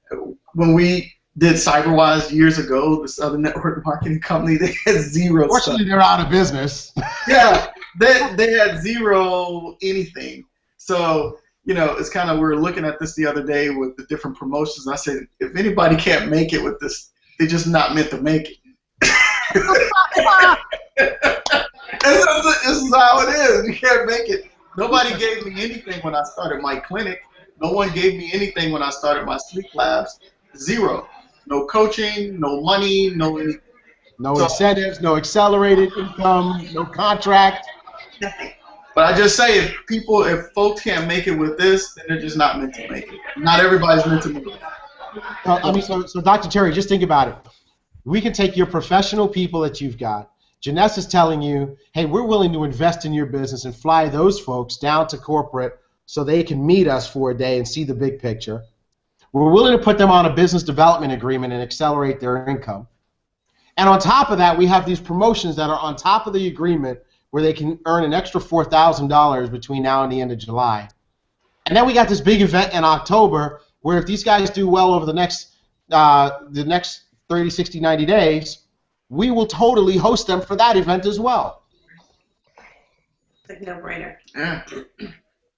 When we did CyberWise years ago, this other network marketing company, they had zero. Fortunately, they're out of business. Yeah, they had zero anything. So, it's kind of, we were looking at this the other day with the different promotions. And I said, if anybody can't make it with this, they're just not meant to make it. This is how it is. You can't make it. Nobody gave me anything when I started my clinic. No one gave me anything when I started my sleep labs. Zero. No coaching, no money, no anything. No incentives, no accelerated income, no contract. Nothing. But I just say, if folks can't make it with this, then they're just not meant to make it. Not everybody's meant to make it. So Dr. Terry, just think about it. We can take your professional people that you've got. Janessa is telling you, hey, we're willing to invest in your business and fly those folks down to corporate so they can meet us for a day and see the big picture. We're willing to put them on a business development agreement and accelerate their income. And on top of that, we have these promotions that are on top of the agreement where they can earn an extra $4,000 between now and the end of July. And then we got this big event in October where if these guys do well over the next 30, 60, 90 days, we will totally host them for that event as well. It's a no-brainer. Yeah,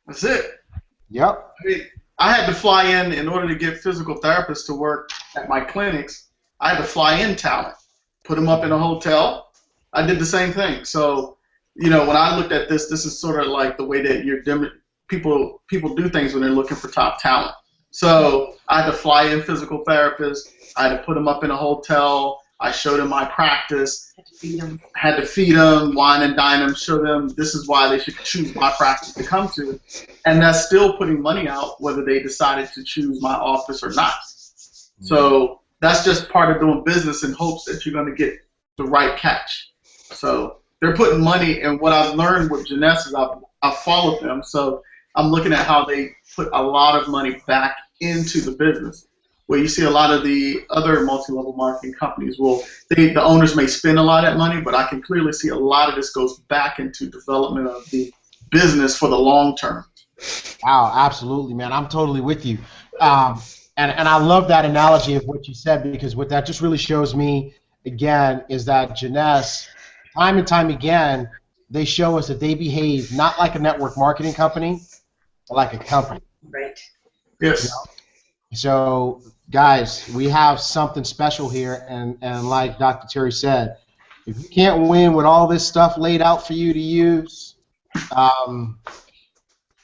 that's it. Yep. I mean, I had to fly in order to get physical therapists to work at my clinics. I had to fly in talent, put them up in a hotel. I did the same thing. So, you know, when I looked at this, this is sort of like the way that people do things when they're looking for top talent. So I had to fly in physical therapists. I had to put them up in a hotel. I showed them my practice. Had to feed them, wine and dine them, show them this is why they should choose my practice to come to. And that's still putting money out whether they decided to choose my office or not. So that's just part of doing business in hopes that you're going to get the right catch. So they're putting money, and what I've learned with Jeunesse is I've followed them. So I'm looking at how they put a lot of money back into the business. Where you see a lot of the other multi-level marketing companies, the owners may spend a lot of that money, but I can clearly see a lot of this goes back into development of the business for the long term. Wow, absolutely, man. I'm totally with you. And I love that analogy of what you said, because what that just really shows me, again, is that Jeunesse, time and time again, they show us that they behave not like a network marketing company, but like a company. Right. Yes. You know? So, guys, we have something special here, and like Dr. Terry said, if you can't win with all this stuff laid out for you to use,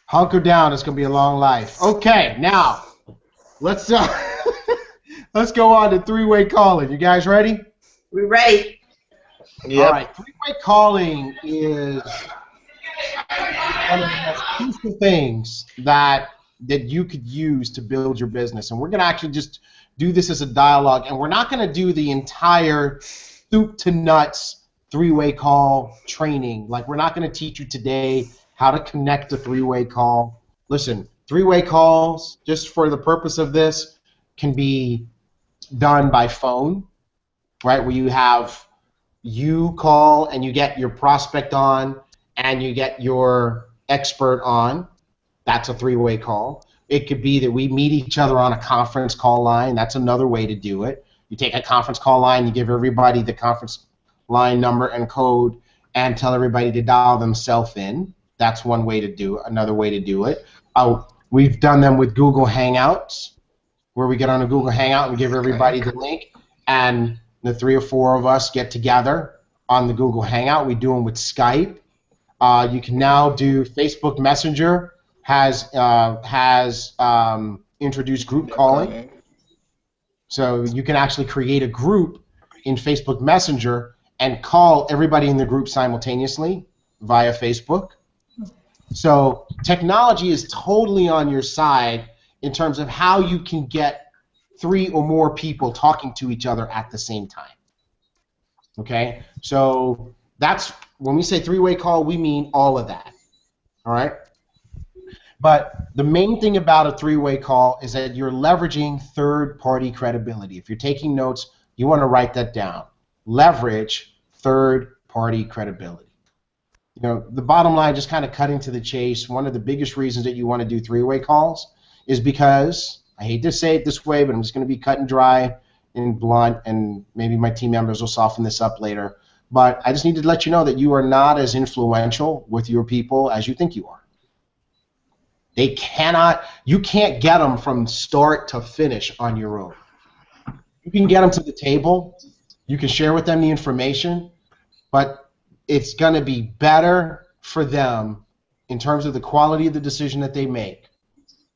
hunker down. It's going to be a long life. Okay, now, let's let's go on to three-way calling. You guys ready? We're ready. Yep. All right, three-way calling is one of the most crucial things that you could use to build your business. And we're going to actually just do this as a dialogue, and we're not going to do the entire soup to nuts three-way call training. Like, we're not going to teach you today how to connect a three-way call. Listen, three-way calls, just for the purpose of this, can be done by phone, right, where you call and you get your prospect on and you get your expert on. That's a three-way call. It could be that we meet each other on a conference call line. That's another way to do it. You take a conference call line, you give everybody the conference line number and code, and tell everybody to dial themselves in. That's one way to do it. Another way to do it. We've done them with Google Hangouts, where we get on a Google Hangout and give everybody the link, and the 3 or 4 of us get together on the Google Hangout. We do them with Skype. You can now do Facebook Messenger. Has introduced group calling. So you can actually create a group in Facebook Messenger and call everybody in the group simultaneously via Facebook. So technology is totally on your side in terms of how you can get 3 or more people talking to each other at the same time. Okay? So that's, when we say three-way call, we mean all of that. All right? But the main thing about a three-way call is that you're leveraging third-party credibility. If you're taking notes, you want to write that down. Leverage third-party credibility. You know, the bottom line, just kind of cutting to the chase, one of the biggest reasons that you want to do three-way calls is because, I hate to say it this way, but I'm just going to be cut and dry and blunt, and maybe my team members will soften this up later, but I just need to let you know that you are not as influential with your people as you think you are. You can't get them from start to finish on your own. You can get them to the table, you can share with them the information, but it's going to be better for them in terms of the quality of the decision that they make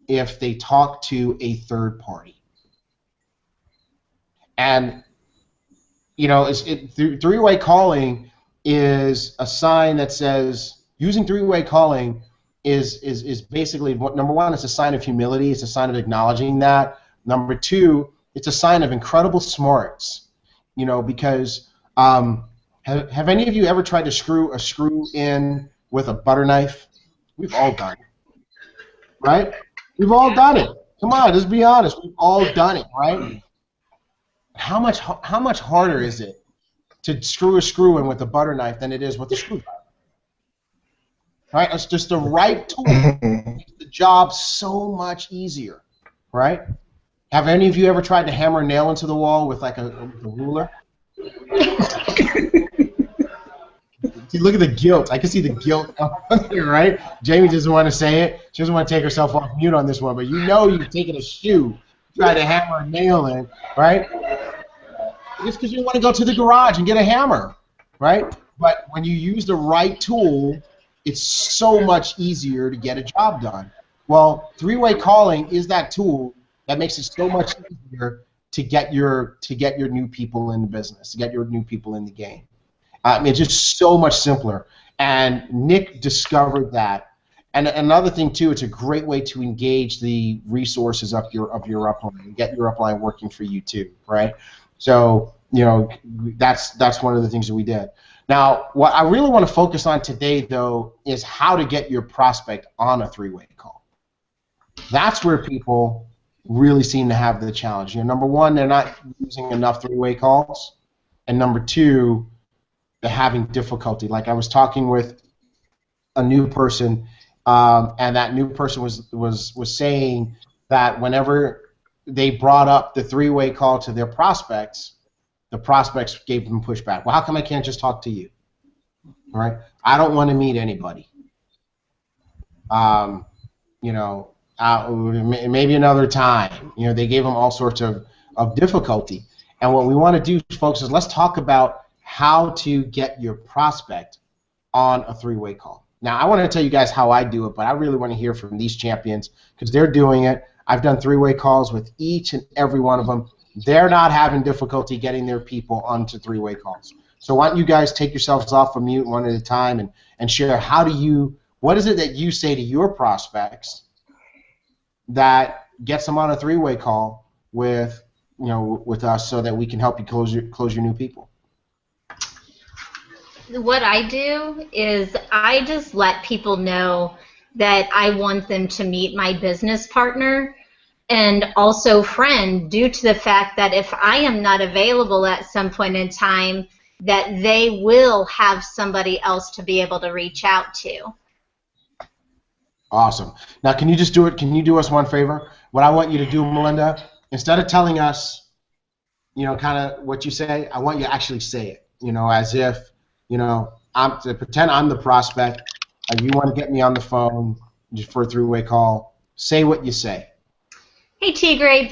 if they talk to a third party. And, you know, three-way calling is a sign that says, using three-way calling is basically, number one, it's a sign of humility. It's a sign of acknowledging that. Number two, it's a sign of incredible smarts. You know, because have any of you ever tried to screw a screw in with a butter knife? We've all done it, right? We've all done it. Come on, let's be honest. We've all done it, right? How much harder is it to screw a screw in with a butter knife than it is with a screwdriver? Right? It's just the right tool. Makes the job so much easier, right? Have any of you ever tried to hammer a nail into the wall with like a ruler? See, look at the guilt. I can see the guilt here, right? Jamie doesn't want to say it. She doesn't want to take herself off mute on this one, but you know you've taken a shoe, tried to hammer a nail in, right? Just because you want to go to the garage and get a hammer, right? But when you use the right tool, it's so much easier to get a job done. Well, three-way calling is that tool that makes it so much easier to get your new people in the business, to get your new people in the game. It's just so much simpler. And Nick discovered that. And another thing too, it's a great way to engage the resources of your upline, get your upline working for you too, right? So that's one of the things that we did. Now, what I really want to focus on today, though, is how to get your prospect on a three-way call. That's where people really seem to have the challenge. Number one, they're not using enough three-way calls, and number two, they're having difficulty. Like I was talking with a new person, and that new person was saying that whenever they brought up the three-way call to their prospects, the prospects gave them pushback. Well, how come I can't just talk to you? All right? I don't want to meet anybody. Maybe another time. They gave them all sorts of difficulty. And what we want to do, folks, is let's talk about how to get your prospect on a three-way call. Now, I want to tell you guys how I do it, but I really want to hear from these champions because they're doing it. I've done three-way calls with each and every one of them. They're not having difficulty getting their people onto three-way calls. So why don't you guys take yourselves off of mute one at a time and share what is it that you say to your prospects that gets them on a three-way call with us so that we can help you close your new people. What I do is I just let people know that I want them to meet my business partner and also friend, due to the fact that if I am not available at some point in time, that they will have somebody else to be able to reach out to. Awesome. Now, can you just do it? Can you do us one favor? What I want you to do, Melinda, instead of telling us, kind of what you say, I want you to actually say it, as if, I'm to pretend I'm the prospect. You want to get me on the phone just for a three-way call. Say what you say. Hey, T.Gray,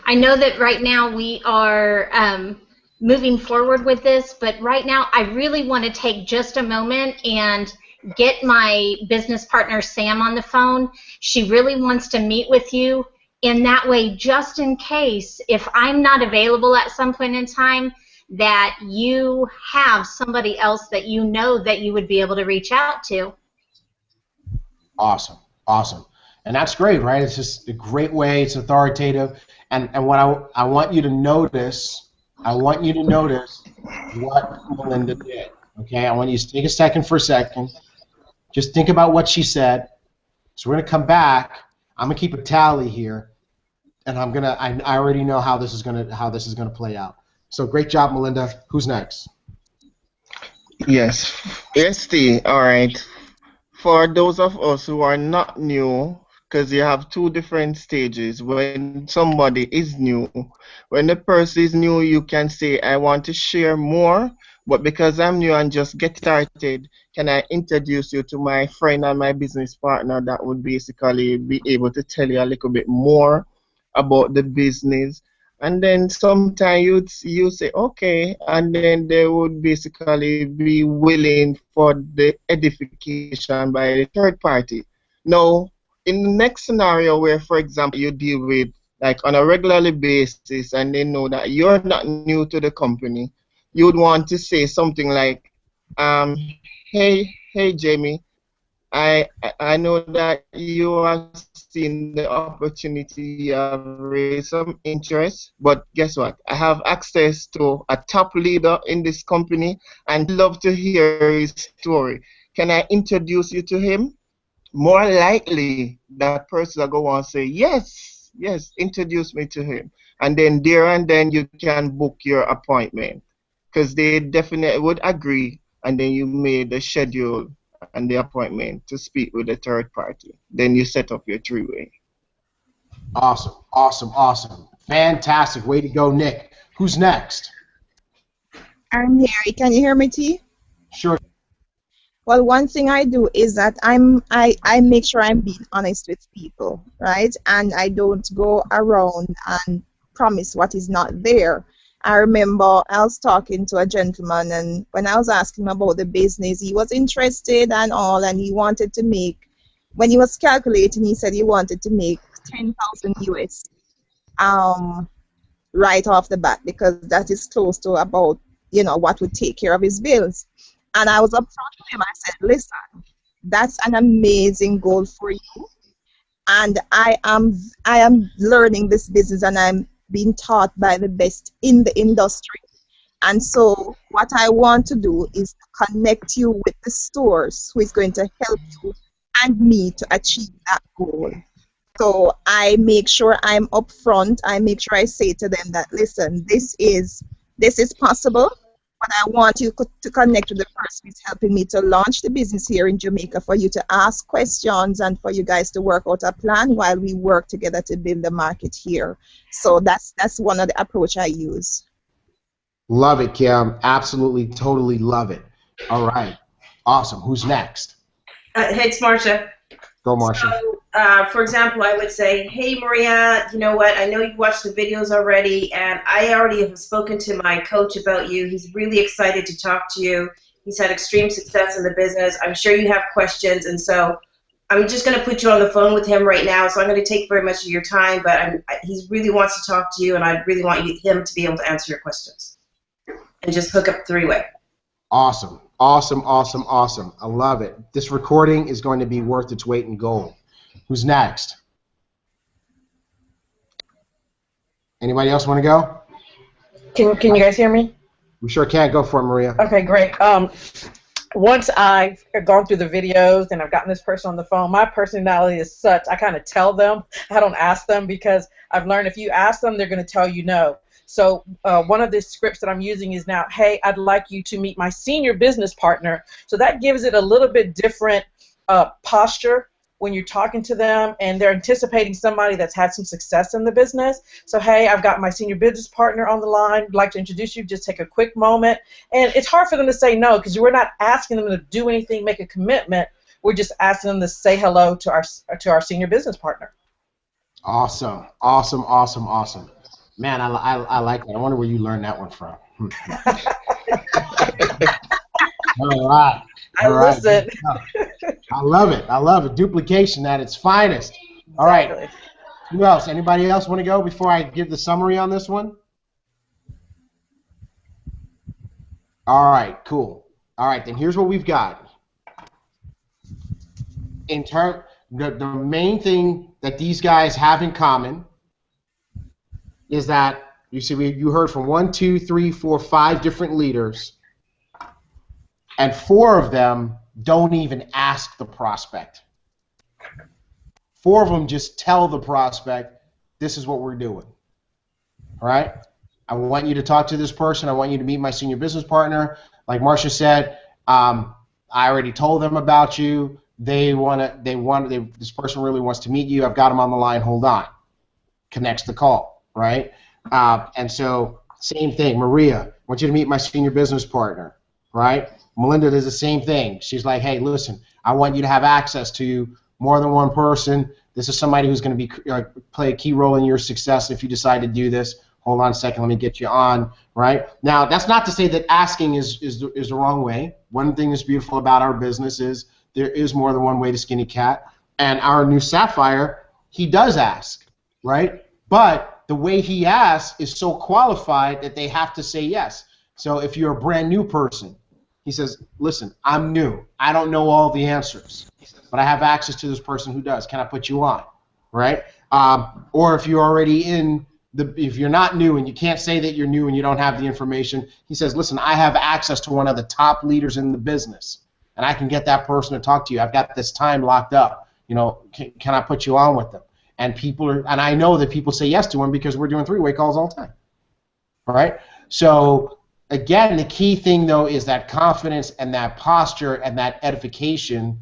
I know that right now we are moving forward with this, but right now I really want to take just a moment and get my business partner, Sam, on the phone. She really wants to meet with you. In that way, just in case, if I'm not available at some point in time, that you have somebody else that you know that you would be able to reach out to. Awesome. And that's great, right? It's just a great way. It's authoritative. And what I want you to notice, what Melinda did. Okay? I want you to take a second. Just think about what she said. So we're going to come back. I'm going to keep a tally here, and I already know how this is going to play out. So great job, Melinda. Who's next? Yes, T. All right. For those of us who are not new, because you have two different stages. When somebody is new, when the person is new, you can say, I want to share more, but because I'm new and just get started, can I introduce you to my friend and my business partner that would basically be able to tell you a little bit more about the business? And then sometimes you say, okay, and then they would basically be willing for the edification by the third party. Now, in the next scenario where, for example, you deal with like on a regular basis and they know that you're not new to the company, you would want to say something like, hey Jamie, I know that you have seen the opportunity, you have raised some interest, but guess what? I have access to a top leader in this company and love to hear his story. Can I introduce you to him? more likely that person will go on and say, yes, yes, introduce me to him. And then there and then you can book your appointment. Because they definitely would agree, and then you made the schedule and the appointment to speak with the third party. Then you set up your three-way. Awesome, awesome, awesome. Fantastic. Way to go, Nick. Who's next? I'm here. Can you hear me, T? Sure. Well, one thing I do is that I make sure I'm being honest with people, right? And I don't go around and promise what is not there. I remember I was talking to a gentleman, and when I was asking him about the business, he was interested and all, and he wanted to make, when he was calculating, he said he wanted to make 10,000 US right off the bat, because that is close to about, what would take care of his bills. And I was upfront with him. I said, listen, that's an amazing goal for you. And I am learning this business, and I'm being taught by the best in the industry. And so what I want to do is to connect you with the stores who is going to help you and me to achieve that goal. So I make sure I'm upfront. I make sure I say to them that, listen, this is possible, but I want you to connect with the person who's helping me to launch the business here in Jamaica, for you to ask questions and for you guys to work out a plan while we work together to build the market here. So that's one of the approach I use. Love it, Kim. Absolutely, totally love it. All right. Awesome. Who's next? Hey, it's Marcia. Go, Marcia. So, for example, I would say, hey, Maria, you know what? I know you've watched the videos already, and I already have spoken to my coach about you. He's really excited to talk to you. He's had extreme success in the business. I'm sure you have questions, and so I'm just going to put you on the phone with him right now. So I'm going to take very much of your time, but he really wants to talk to you, and I really want him to be able to answer your questions. And just hook up three-way. Awesome. Awesome, awesome, awesome. I love it. This recording is going to be worth its weight in gold. Who's next? Anybody else want to go? Can you guys hear me? We sure can. Go for it, Maria. Okay, great. Once I've gone through the videos and I've gotten this person on the phone, my personality is such, I kind of tell them. I don't ask them, because I've learned if you ask them, they're going to tell you no. So one of the scripts that I'm using is now, hey, I'd like you to meet my senior business partner. So that gives it a little bit different posture when you're talking to them, and they're anticipating somebody that's had some success in the business. So, hey, I've got my senior business partner on the line. I'd like to introduce you. Just take a quick moment. And it's hard for them to say no, because we're not asking them to do anything, make a commitment. We're just asking them to say hello to our senior business partner. Awesome, awesome, awesome, awesome. Man, I like that. I wonder where you learned that one from. All right. I listen. I love it. I love it. Duplication at its finest. All right. Who else? Anybody else want to go before I give the summary on this one? All right. Cool. All right. Then here's what we've got. The main thing that these guys have in common is that you heard from 1, 2, 3, 4, 5 different leaders, and 4 of them don't even ask the prospect. 4 of them just tell the prospect, this is what we're doing. All right? I want you to talk to this person. I want you to meet my senior business partner. Like Marcia said, I already told them about you. This person really wants to meet you. I've got them on the line. Hold on. Connects the call, right? And so same thing. Maria, I want you to meet my senior business partner, right? Melinda does the same thing. She's like, hey, listen, I want you to have access to more than one person. This is somebody who's going to play a key role in your success if you decide to do this. Hold on a second, let me get you on, right? Now, that's not to say that asking is the wrong way. One thing that's beautiful about our business is there is more than one way to skin a cat. And our new Sapphire, he does ask, right? But the way he asks is so qualified that they have to say yes. So if you're a brand new person, he says, listen, I'm new. I don't know all the answers, but I have access to this person who does. Can I put you on, right? Or if you're already if you're not new and you can't say that you're new and you don't have the information, he says, listen, I have access to one of the top leaders in the business, and I can get that person to talk to you. I've got this time locked up. can I put you on with them? And and I know that people say yes to them because we're doing three-way calls all the time. All right? So again, the key thing though is that confidence and that posture and that edification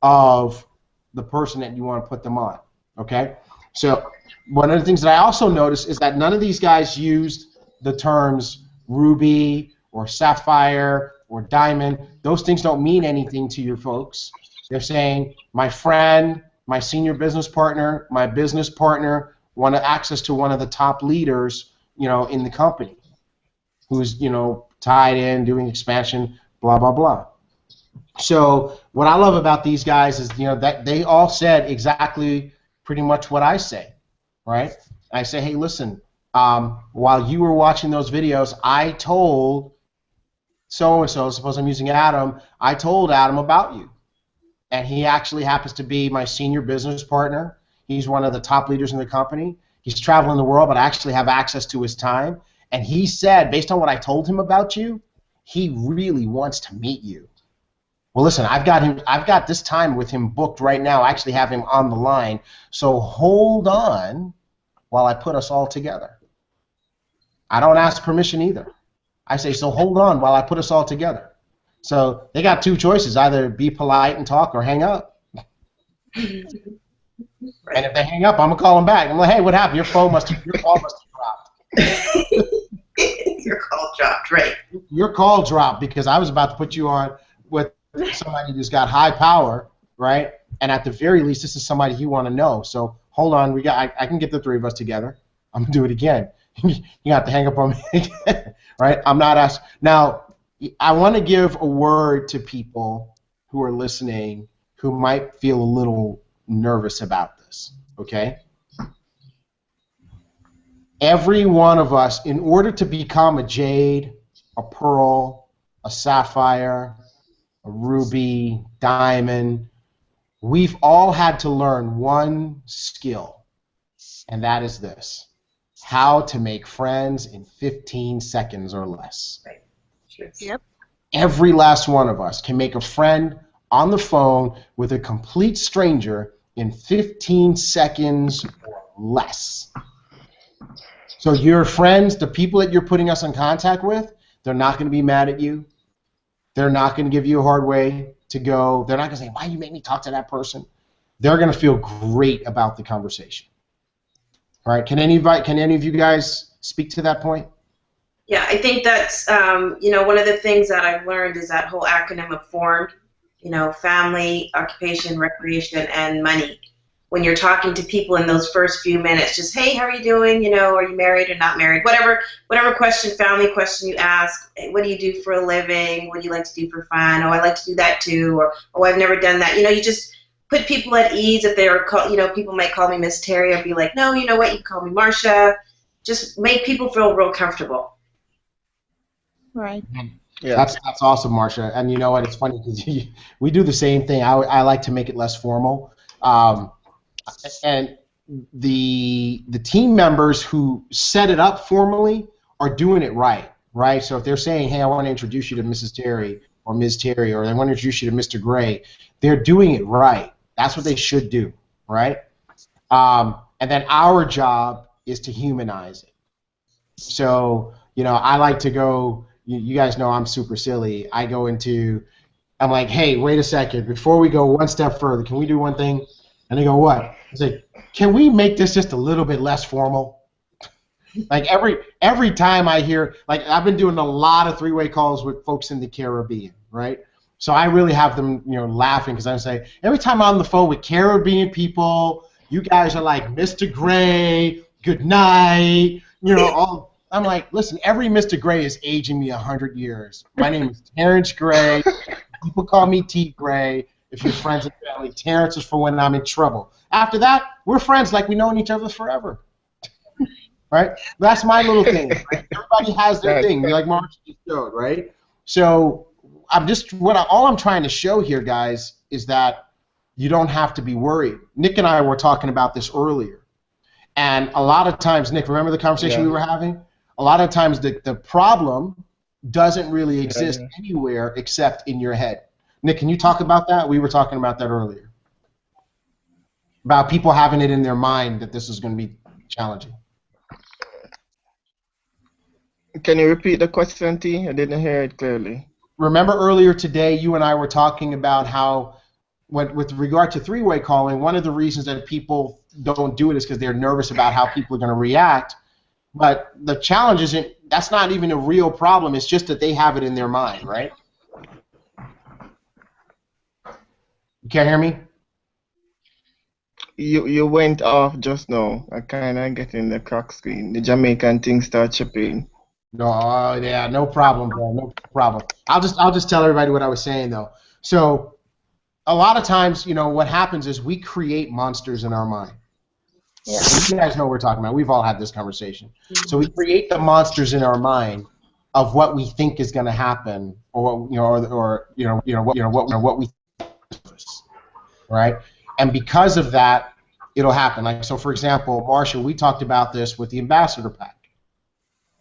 of the person that you want to put them on. Okay? So one of the things that I also noticed is that none of these guys used the terms ruby or sapphire or diamond. Those things don't mean anything to your folks. They're saying, my friend, my senior business partner, my business partner want access to one of the top leaders, in the company, who's, tied in, doing expansion, blah, blah, blah. So what I love about these guys is, that they all said exactly pretty much what I say, right? I say, hey, listen, while you were watching those videos, I told so-and-so, suppose I'm using Adam, I told Adam about you. And he actually happens to be my senior business partner. He's one of the top leaders in the company. He's traveling the world, but I actually have access to his time. And he said, based on what I told him about you, he really wants to meet you. Well, listen, I've got this time with him booked right now. I actually have him on the line. So hold on while I put us all together. I don't ask permission either. I say, so hold on while I put us all together. So they got two choices: either be polite and talk, or hang up. And if they hang up, I'm gonna call them back. I'm like, hey, what happened? Your call must have dropped. Your call dropped, right? Your call dropped because I was about to put you on with somebody who's got high power, right? And at the very least, this is somebody you want to know. So hold on, I can get the three of us together. I'm gonna do it again. You have to hang up on me again, right? I'm not asking now. I want to give a word to people who are listening who might feel a little nervous about this, okay? Every one of us, in order to become a jade, a pearl, a sapphire, a ruby, diamond, we've all had to learn one skill, and that is this: how to make friends in 15 seconds or less. Right. Yep. Every last one of us can make a friend on the phone with a complete stranger in 15 seconds or less. So your friends, the people that you're putting us in contact with, they're not going to be mad at you. They're not going to give you a hard way to go. They're not going to say, why you make me talk to that person? They're going to feel great about the conversation. All right, can any of you guys speak to that point? Yeah, I think that's, one of the things that I've learned is that whole acronym of FORMED, family, occupation, recreation, and money. When you're talking to people in those first few minutes, just, hey, how are you doing? Are you married or not married? Whatever question, family question you ask, what do you do for a living? What do you like to do for fun? Oh, I like to do that too. Or, oh, I've never done that. You just put people at ease. If they're, people might call me Miss Terry. I'd be like, no, you know what? You can call me Marcia. Just make people feel real comfortable. Right. Yeah. That's awesome, Marcia. And you know what? It's funny because we do the same thing. I like to make it less formal. And the team members who set it up formally are doing it right? So if they're saying, hey, I want to introduce you to Mrs. Terry or Ms. Terry, or I want to introduce you to Mr. Gray, they're doing it right. That's what they should do, right? And then our job is to humanize it. So, I like to go, you guys know I'm super silly. I'm like, hey, wait a second. Before we go one step further, can we do one thing? And they go, what? I say, can we make this just a little bit less formal? Like every time I hear, like I've been doing a lot of three-way calls with folks in the Caribbean, right? So I really have them, laughing because I say, every time I'm on the phone with Caribbean people, you guys are like, Mr. Gray, good night, all. I'm like, listen, every Mr. Gray is aging me 100 years. My name is Terrence Gray. People call me T.Gray. If you're friends and family, Terrence is for when I'm in trouble. After that, we're friends like we've known each other forever. Right? That's my little thing. Right? Everybody has their thing, like Marcia just showed, right? So all I'm trying to show here, guys, is that you don't have to be worried. Nick and I were talking about this earlier. And a lot of times, Nick, remember the conversation we were having? A lot of times the problem doesn't really exist anywhere except in your head. Nick, can you talk about that? We were talking about that earlier. about people having it in their mind that this is going to be challenging. Can you repeat the question, T? I didn't hear it clearly. Remember earlier today, you and I were talking about how, with regard to three-way calling, one of the reasons that people don't do it is because they're nervous about how people are going to react. But the challenge isn't, that's not even a real problem. It's just that they have it in their mind, right? You can't hear me? You went off just now. I kind of getting the crack screen. The Jamaican thing start chipping. No, yeah, no problem, bro. No problem. I'll just tell everybody what I was saying though. So, a lot of times, you know, what happens is we create monsters in our mind. Yeah. You guys know what we're talking about. We've all had this conversation. So we create the monsters in our mind of what we think is going to happen, or what we right? And because of that, it'll happen. Like, so for example, Marsha, we talked about this with the ambassador pack,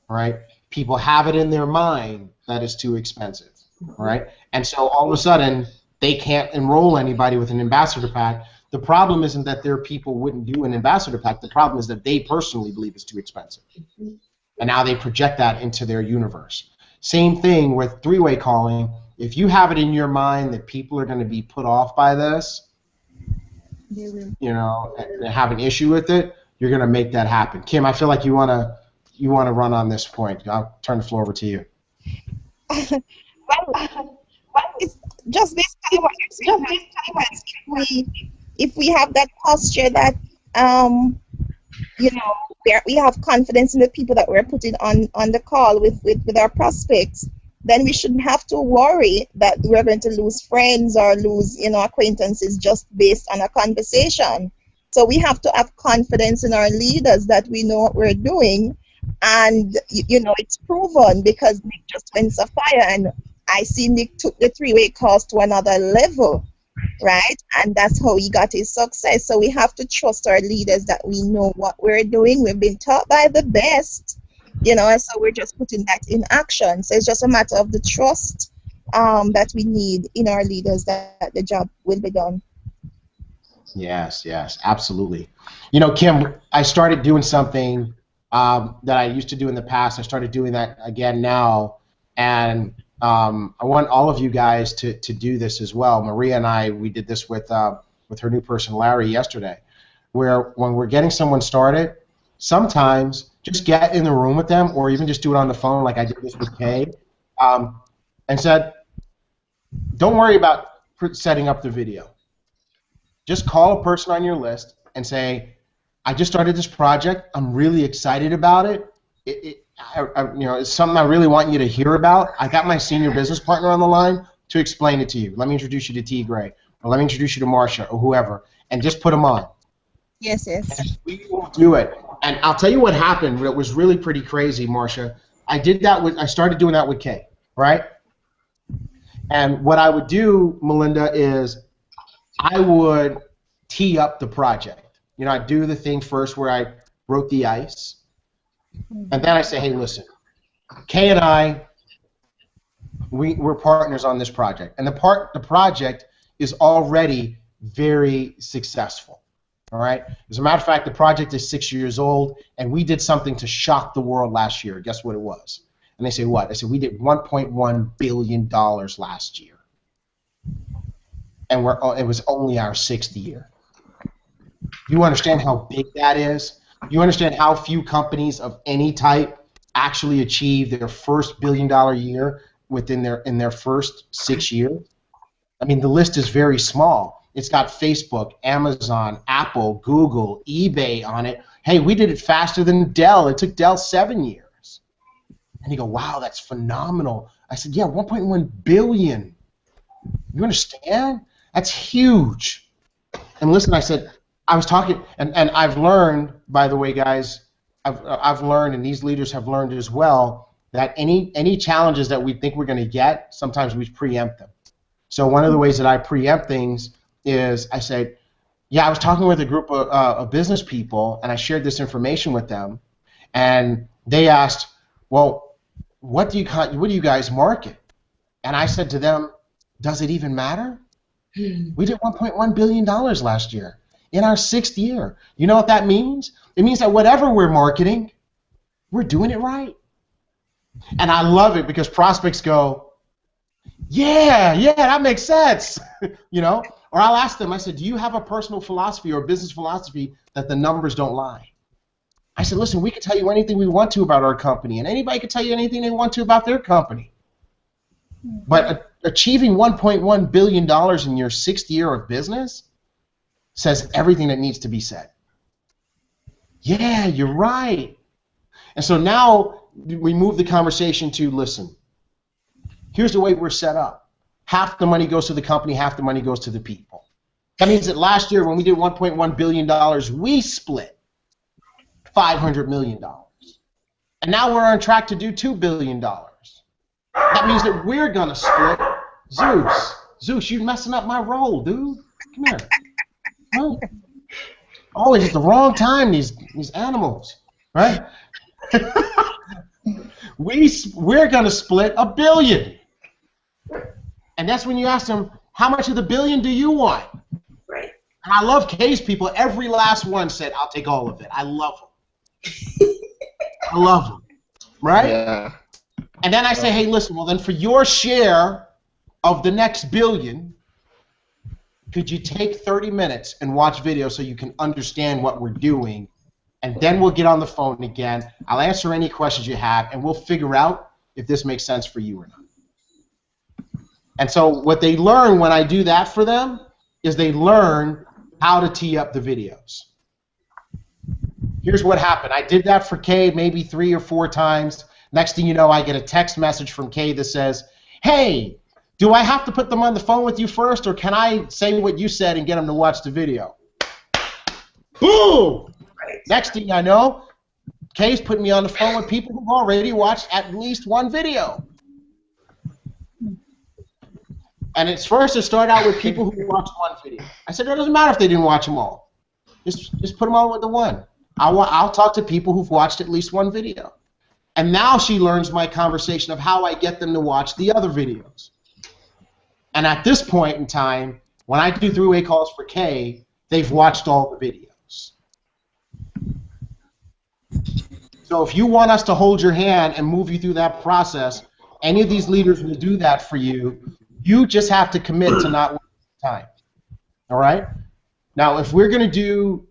right? People have it in their mind that it's too expensive, right? And so all of a sudden, they can't enroll anybody with an ambassador pack. The problem isn't that their people wouldn't do an ambassador pack. The problem is that they personally believe it's too expensive. And now they project that into their universe. Same thing with three-way calling. If you have it in your mind that people are going to be put off by this, you know, and have an issue with it, you're going to make that happen. Kim, I feel like you want to run on this point. I'll turn the floor over to you. Well, it's just basically what you're saying. If we have that posture that you know, we have confidence in the people that we're putting on the call with our prospects, then we shouldn't have to worry that we're going to lose friends or lose, you know, acquaintances just based on a conversation. So we have to have confidence in our leaders that we know what we're doing, and you know, it's proven because Nick just went Sapphire, and I see Nick took the three-way calls to another level, right? And that's how he got his success. So we have to trust our leaders that we know what we're doing. We've been taught by the best, you know, and so we're just putting that in action. So it's just a matter of the trust that we need in our leaders that the job will be done. Yes, yes, absolutely. You know, Kim, I started doing something that I used to do in the past. I started doing that again now, and I want all of you guys to do this as well. Maria and I, we did this with her new person, Larry, yesterday, where when we're getting someone started, sometimes just get in the room with them, or even just do it on the phone, like I did this with Kay, and said, don't worry about setting up the video. Just call a person on your list and say, I just started this project. I'm really excited about it. You know, it's something I really want you to hear about. I got my senior business partner on the line to explain it to you. Let me introduce you to T.Gray, or let me introduce you to Marsha, or whoever, and just put them on. Yes, yes. And we will do it. And I'll tell you what happened. It was really pretty crazy, Marsha. I started doing that with Kay, right? And what I would do, Melinda, is I would tee up the project. You know, I'd do the thing first where I broke the ice. And then I say, hey, listen, Kay and I, we're partners on this project. And the project is already very successful. All right? As a matter of fact, the project is 6 years old, and we did something to shock the world last year. Guess what it was? And they say, what? I said, we did $1.1 billion last year. And it was only our 6th year. You understand how big that is? You understand how few companies of any type actually achieve their first billion-dollar year in their first 6 years? I mean, the list is very small. It's got Facebook, Amazon, Apple, Google, eBay on it. Hey, we did it faster than Dell. It took Dell 7 years. And you go, wow, that's phenomenal. I said, yeah, 1.1 billion. You understand? That's huge. And listen, I said, I was talking, and I've learned, by the way, guys, I've learned, and these leaders have learned as well, that any challenges that we think we're going to get, sometimes we preempt them. So one of the ways that I preempt things is I said, yeah, I was talking with a group of business people, and I shared this information with them, and they asked, well, what do you guys market? And I said to them, does it even matter? We did $1.1 billion last year. in our 6th year. You know what that means? It means that whatever we're marketing, we're doing it right. And I love it because prospects go, yeah, that makes sense. You know? Or I'll ask them, I said, do you have a personal philosophy or a business philosophy that the numbers don't lie? I said, listen, we can tell you anything we want to about our company, and anybody can tell you anything they want to about their company. But achieving $1.1 billion in your 6th year of business says everything that needs to be said. Yeah, you're right. And so now we move the conversation to, listen, here's the way we're set up. Half the money goes to the company, half the money goes to the people. That means that last year when we did $1.1 billion, we split $500 million. And now we're on track to do $2 billion. That means that we're going to split Zeus, you're messing up my role, dude. Come here. Oh, always at the wrong time, these animals, right? We're going to split $1 billion. And that's when you ask them, how much of the $1 billion do you want? Right. And I love Kay's people. Every last one said, I'll take all of it. I love them. I love them. Right? Yeah. And then I say, hey, listen, well, then for your share of the next $1 billion, could you take 30 minutes and watch video so you can understand what we're doing? And then we'll get on the phone again. I'll answer any questions you have, and we'll figure out if this makes sense for you or not. And so what they learn when I do that for them is they learn how to tee up the videos. Here's what happened. I did that for Kay maybe 3 or 4 times. Next thing you know, I get a text message from Kay that says, hey, do I have to put them on the phone with you first, or can I say what you said and get them to watch the video? Boom! Next thing I know, Kay's putting me on the phone with people who've already watched at least one video. And it's first to start out with people who watched one video. I said, it doesn't matter if they didn't watch them all. Just put them all with the one. I'll talk to people who've watched at least one video. And now she learns my conversation of how I get them to watch the other videos. And at this point in time, when I do three-way calls for Kay, they've watched all the videos. So if you want us to hold your hand and move you through that process, any of these leaders will do that for you. You just have to commit to not wasting time. All right? Now, if we're going to do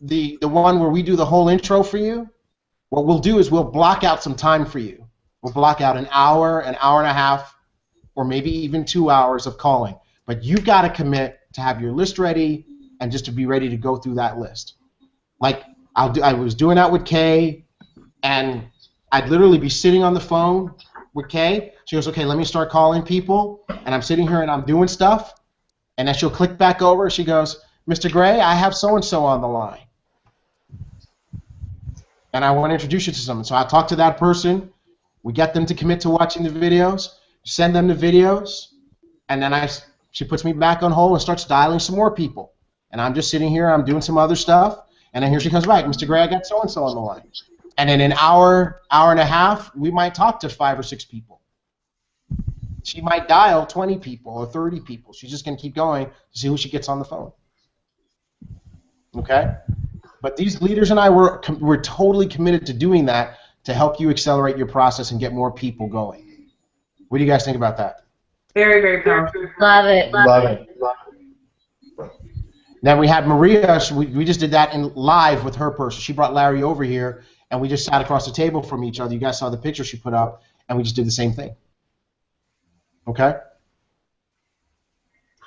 the one where we do the whole intro for you, what we'll do is we'll block out some time for you. We'll block out an hour and a half, or maybe even 2 hours of calling. But you've got to commit to have your list ready and just to be ready to go through that list. Like I was doing that with Kay, and I'd literally be sitting on the phone with Kay. She goes, okay, let me start calling people. And I'm sitting here and I'm doing stuff. And then she'll click back over. She goes, Mr. Gray, I have so-and-so on the line. And I want to introduce you to someone. So I talk to that person. We get them to commit to watching the videos, send them the videos, and then she puts me back on hold and starts dialing some more people. And I'm just sitting here, I'm doing some other stuff, and then here she comes back. Mr. Gray, I got so-and-so on the line. And in an hour and a half, we might talk to 5 or 6 people. She might dial 20 people or 30 people. She's just going to keep going to see who she gets on the phone. Okay? But these leaders and I, we're totally committed to doing that to help you accelerate your process and get more people going. What do you guys think about that? Very, very powerful. Love it. Love it. Then we had Maria. We just did that in live with her person. She brought Larry over here, and we just sat across the table from each other. You guys saw the picture she put up, and we just did the same thing. Okay?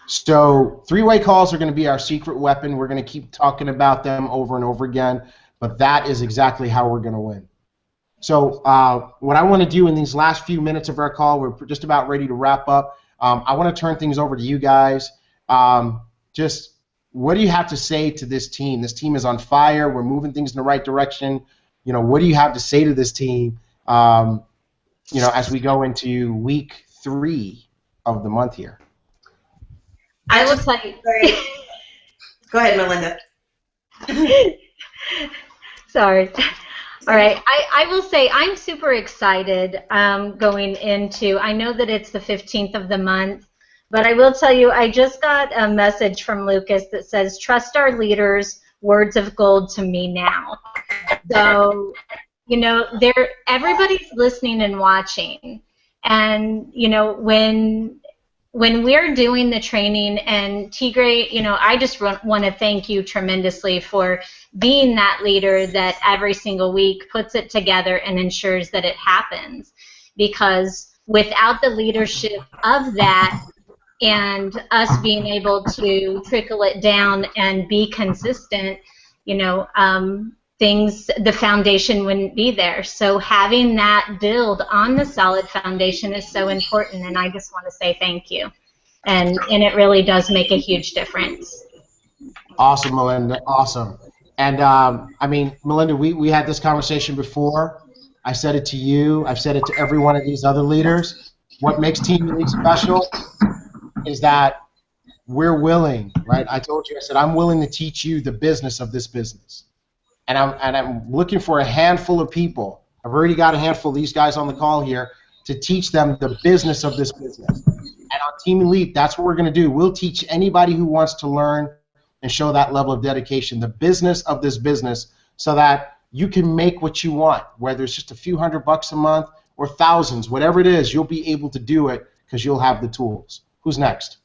So three-way calls are going to be our secret weapon. We're going to keep talking about them over and over again, but that is exactly how we're going to win. So what I want to do in these last few minutes of our call, we're just about ready to wrap up. I want to turn things over to you guys. Just what do you have to say to this team? This team is on fire. We're moving things in the right direction. You know, what do you have to say to this team, you know, as we go into week 3 of the month here? I will tell you. Go ahead, Melinda. Sorry. All right. I will say I'm super excited going into, I know that it's the 15th of the month, But I will tell you, I just got a message from Lucas that says, trust our leaders, words of gold to me now. So, you know, everybody's listening and watching. And, you know, when we're doing the training, and T.Gray, you know, I just want to thank you tremendously for being that leader that every single week puts it together and ensures that it happens. Because without the leadership of that and us being able to trickle it down and be consistent, you know, the foundation wouldn't be there. So having that build on the solid foundation is so important, and I just want to say thank you. And it really does make a huge difference. Awesome, Melinda, awesome. And I mean, Melinda, we had this conversation before. I said it to you, I've said it to every one of these other leaders. What makes Team Elite special is that we're willing, right? I told you, I said, I'm willing to teach you the business of this business. And I'm looking for a handful of people. I've already got a handful of these guys on the call here to teach them the business of this business. And on Team Elite, that's what we're going to do. We'll teach anybody who wants to learn and show that level of dedication, the business of this business, so that you can make what you want, whether it's just a few $100 a month or thousands, whatever it is, you'll be able to do it because you'll have the tools. Who's next?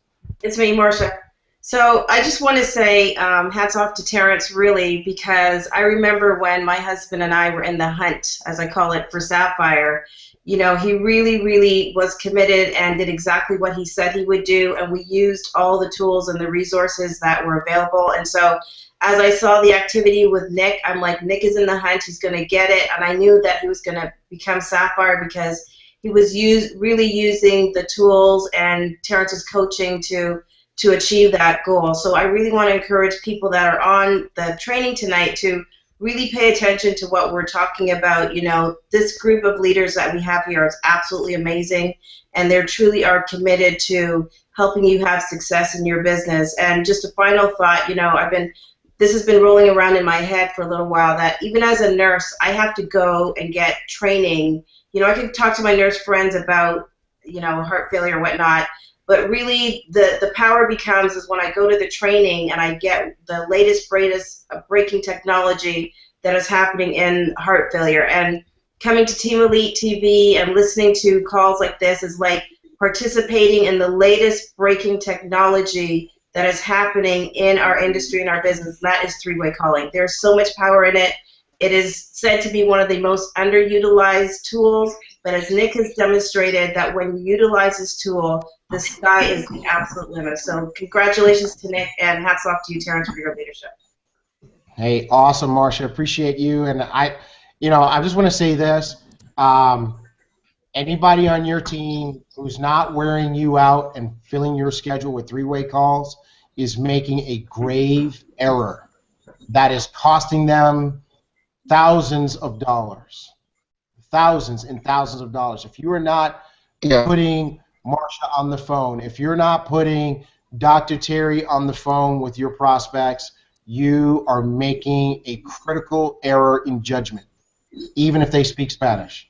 It's me, Marcia. So I just want to say hats off to Terrence, really, because I remember when my husband and I were in the hunt, as I call it, for Sapphire. You know, he really, really was committed and did exactly what he said he would do, and we used all the tools and the resources that were available. And so as I saw the activity with Nick, I'm like, Nick is in the hunt, he's going to get it, and I knew that he was going to become Sapphire because he was really using the tools and Terrence's coaching to achieve that goal. So I really want to encourage people that are on the training tonight to really pay attention to what we're talking about. You know, this group of leaders that we have here is absolutely amazing, and they truly are committed to helping you have success in your business. And just a final thought, you know, this has been rolling around in my head for a little while, that even as a nurse, I have to go and get training. You know, I can talk to my nurse friends about, you know, heart failure and whatnot, but really the power becomes is when I go to the training and I get the latest, greatest breaking technology that is happening in heart failure. And coming to Team Elite TV and listening to calls like this is like participating in the latest breaking technology that is happening in our industry and our business. And that is three-way calling. There's so much power in it. It is said to be one of the most underutilized tools, but as Nick has demonstrated, that when you utilize this tool, the sky is the absolute limit. So congratulations to Nick, and hats off to you, Terrence, for your leadership. Hey, awesome, Marcia. Appreciate you. And I just want to say this. Anybody on your team who's not wearing you out and filling your schedule with three-way calls is making a grave error that is costing them thousands of dollars. Thousands and thousands of dollars. If you are not putting Marcia on the phone, if you're not putting Dr. Terry on the phone with your prospects, you are making a critical error in judgment, even if they speak Spanish.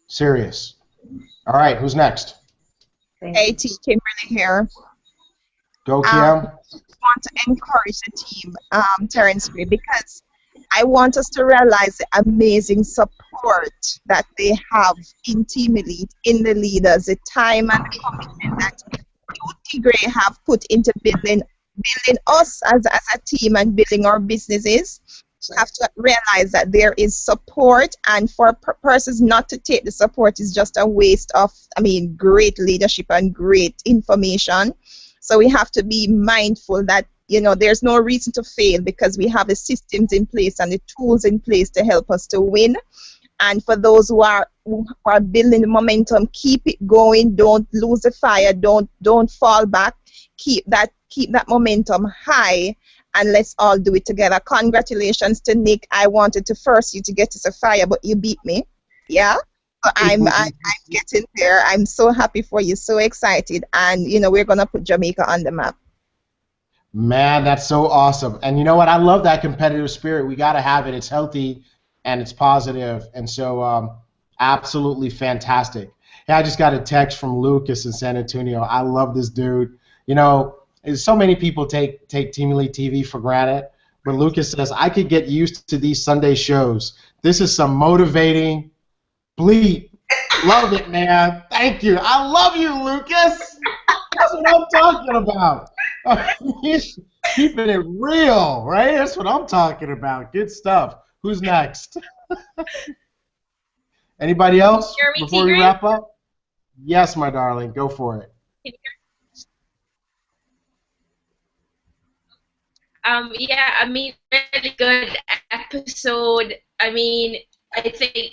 Serious. All right, who's next? Hey, T. Kimberly here. Go, Kim. I want to encourage the team, Terrence Gray, because I want us to realize the amazing support that they have in Team Elite, in the leaders, the time and the commitment that you, T.Gray, have put into building us as a team and building our businesses. You have to realize that there is support, and for persons not to take the support is just a waste of, great leadership and great information. So we have to be mindful that, you know, there's no reason to fail because we have the systems in place and the tools in place to help us to win. And for those who are building the momentum, keep it going. Don't lose the fire. Don't fall back. Keep that momentum high, and let's all do it together. Congratulations to Nick. I wanted to force you to get to Sapphire, but you beat me. Yeah. So I'm getting there. I'm so happy for you. So excited, and you know we're gonna put Jamaica on the map. Man, that's so awesome. And you know what? I love that competitive spirit. We got to have it. It's healthy and it's positive. And so absolutely fantastic. Hey, I just got a text from Lucas in San Antonio. I love this dude. You know, so many people take Team Elite TV for granted, but Lucas says, I could get used to these Sunday shows. This is some motivating bleep. Love it, man. Thank you. I love you, Lucas. That's what I'm talking about. He's keeping it real, right? That's what I'm talking about. Good stuff. Who's next? Anybody else before we wrap up? Yes, my darling. Go for it. Yeah, I mean, really good episode. I mean, I think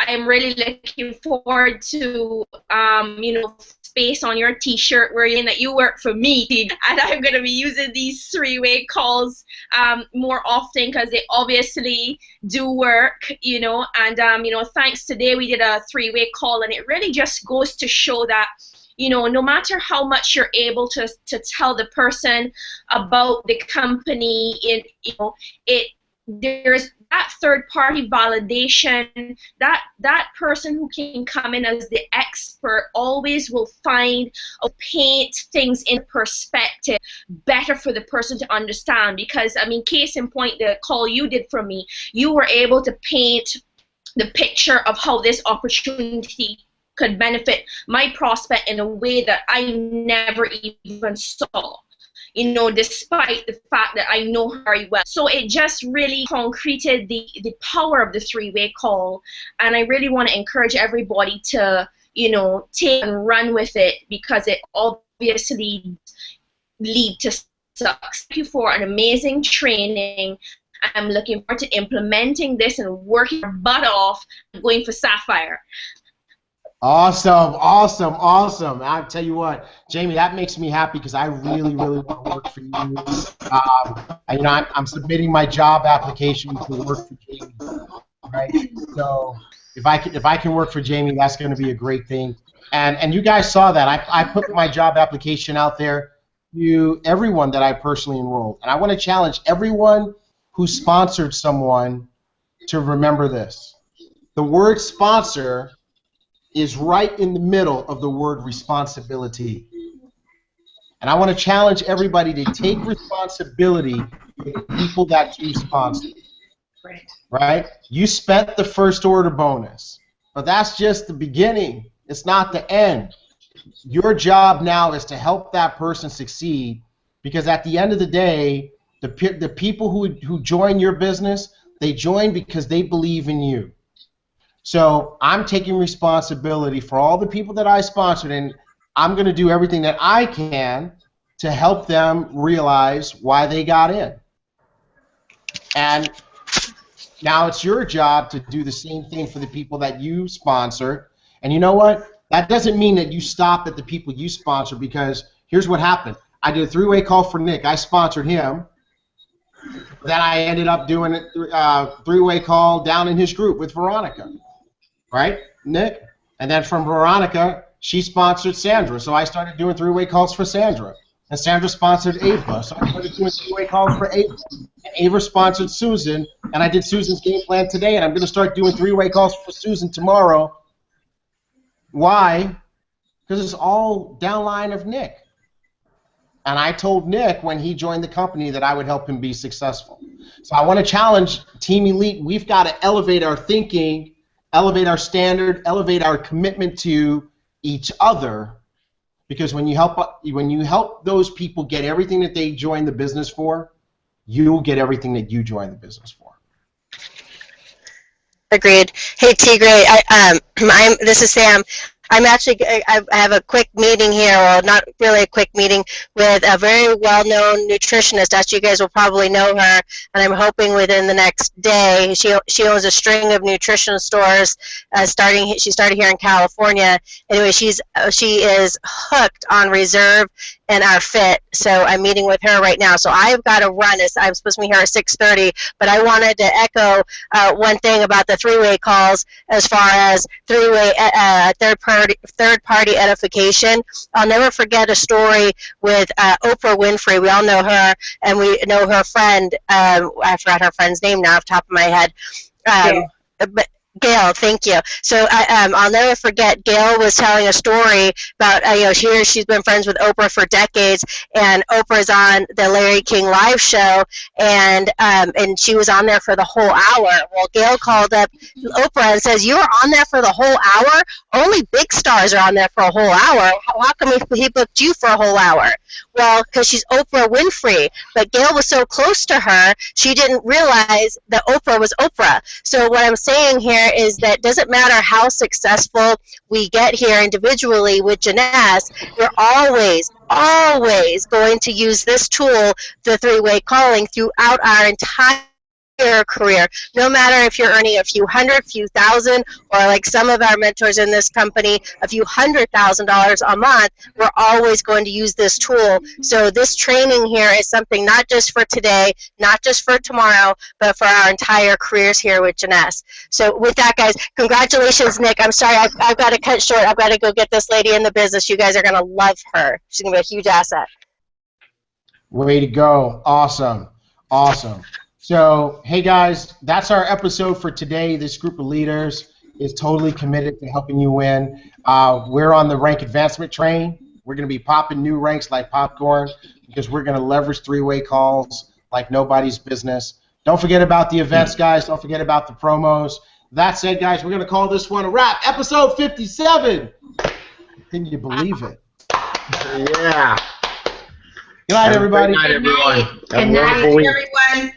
I'm really looking forward to, you know, space on your T-shirt wherein that you work for me, and I'm going to be using these three-way calls more often because they obviously do work, you know, and, you know, thanks today we did a three-way call, and it really just goes to show that, you know, no matter how much you're able to tell the person about the company, you know, there's that third-party validation, that person who can come in as the expert always will find or paint things in perspective better for the person to understand. Because, I mean, case in point, the call you did for me, you were able to paint the picture of how this opportunity could benefit my prospect in a way that I never even saw, you know, despite the fact that I know her very well. So it just really concreted the power of the three-way call, and I really want to encourage everybody to, you know, take and run with it because it obviously lead to success. Thank you for an amazing training. I'm looking forward to implementing this and working your butt off going for Sapphire. Awesome, awesome, awesome. I'll tell you what, Jamie, that makes me happy because I really, really want to work for you. You know, I'm submitting my job application to work for Jamie, right? So if I can work for Jamie, that's going to be a great thing. And you guys saw that. I put my job application out there to everyone that I personally enrolled. And I want to challenge everyone who sponsored someone to remember this. The word sponsor is right in the middle of the word responsibility. And I want to challenge everybody to take responsibility for the people that you sponsor. Right? You spent the first order bonus, but that's just the beginning. It's not the end. Your job now is to help that person succeed, because at the end of the day, the people who join your business, they join because they believe in you. So I'm taking responsibility for all the people that I sponsored, and I'm going to do everything that I can to help them realize why they got in. And now it's your job to do the same thing for the people that you sponsor. And you know what? That doesn't mean that you stop at the people you sponsor, because here's what happened. I did a three-way call for Nick. I sponsored him. Then I ended up doing a three-way call down in his group with Veronica. Right, Nick? And then from Veronica, she sponsored Sandra, so I started doing three-way calls for Sandra. And Sandra sponsored Ava, so I started doing three-way calls for Ava. And Ava sponsored Susan, and I did Susan's game plan today, and I'm going to start doing three-way calls for Susan tomorrow. Why? Because it's all downline of Nick. And I told Nick when he joined the company that I would help him be successful. So I want to challenge Team Elite. We've got to elevate our thinking, elevate our standard, elevate our commitment to each other, because when you help those people get everything that they join the business for, you'll get everything that you join the business for. Agreed. Hey, T.Gray, this is Sam. I have a quick meeting here, or not really a quick meeting, with a very well-known nutritionist. As you guys will probably know her, and I'm hoping within the next day. She owns a string of nutrition stores. She started here in California. Anyway, she is hooked on Reserve and Our Fit. So I'm meeting with her right now. So I've got to run. I'm supposed to be here at 6:30, but I wanted to echo one thing about the three-way calls as far as three-way third-party edification. I'll never forget a story with Oprah Winfrey. We all know her, and we know her friend. I forgot her friend's name now off the top of my head. Gail, thank you. So I'll never forget. Gail was telling a story about she's been friends with Oprah for decades, and Oprah's on the Larry King live show, and she was on there for the whole hour. Well, Gail called up Oprah and says, "You were on there for the whole hour? Only big stars are on there for a whole hour. How come he booked you for a whole hour?" Well, because she's Oprah Winfrey, but Gail was so close to her, she didn't realize that Oprah was Oprah. So what I'm saying here is that it doesn't matter how successful we get here individually with Janess, we're always going to use this tool, the three-way calling, throughout our entire career, no matter if you're earning a few hundred, few thousand, or like some of our mentors in this company, a few $100,000 a month, we're always going to use this tool. So this training here is something not just for today, not just for tomorrow, but for our entire careers here with Janess. So with that, guys, congratulations, Nick. I'm sorry, I've got to cut short. I've got to go get this lady in the business. You guys are going to love her. She's going to be a huge asset. Way to go. Awesome. Awesome. So, hey guys, that's our episode for today. This group of leaders is totally committed to helping you win. We're on the rank advancement train. We're going to be popping new ranks like popcorn because we're going to leverage three-way calls like nobody's business. Don't forget about the events, guys. Don't forget about the promos. That said, guys, we're going to call this one a wrap. Episode 57. Can you believe it? Yeah. Good night, everybody. Good night, everyone. Good night, everyone. Everyone.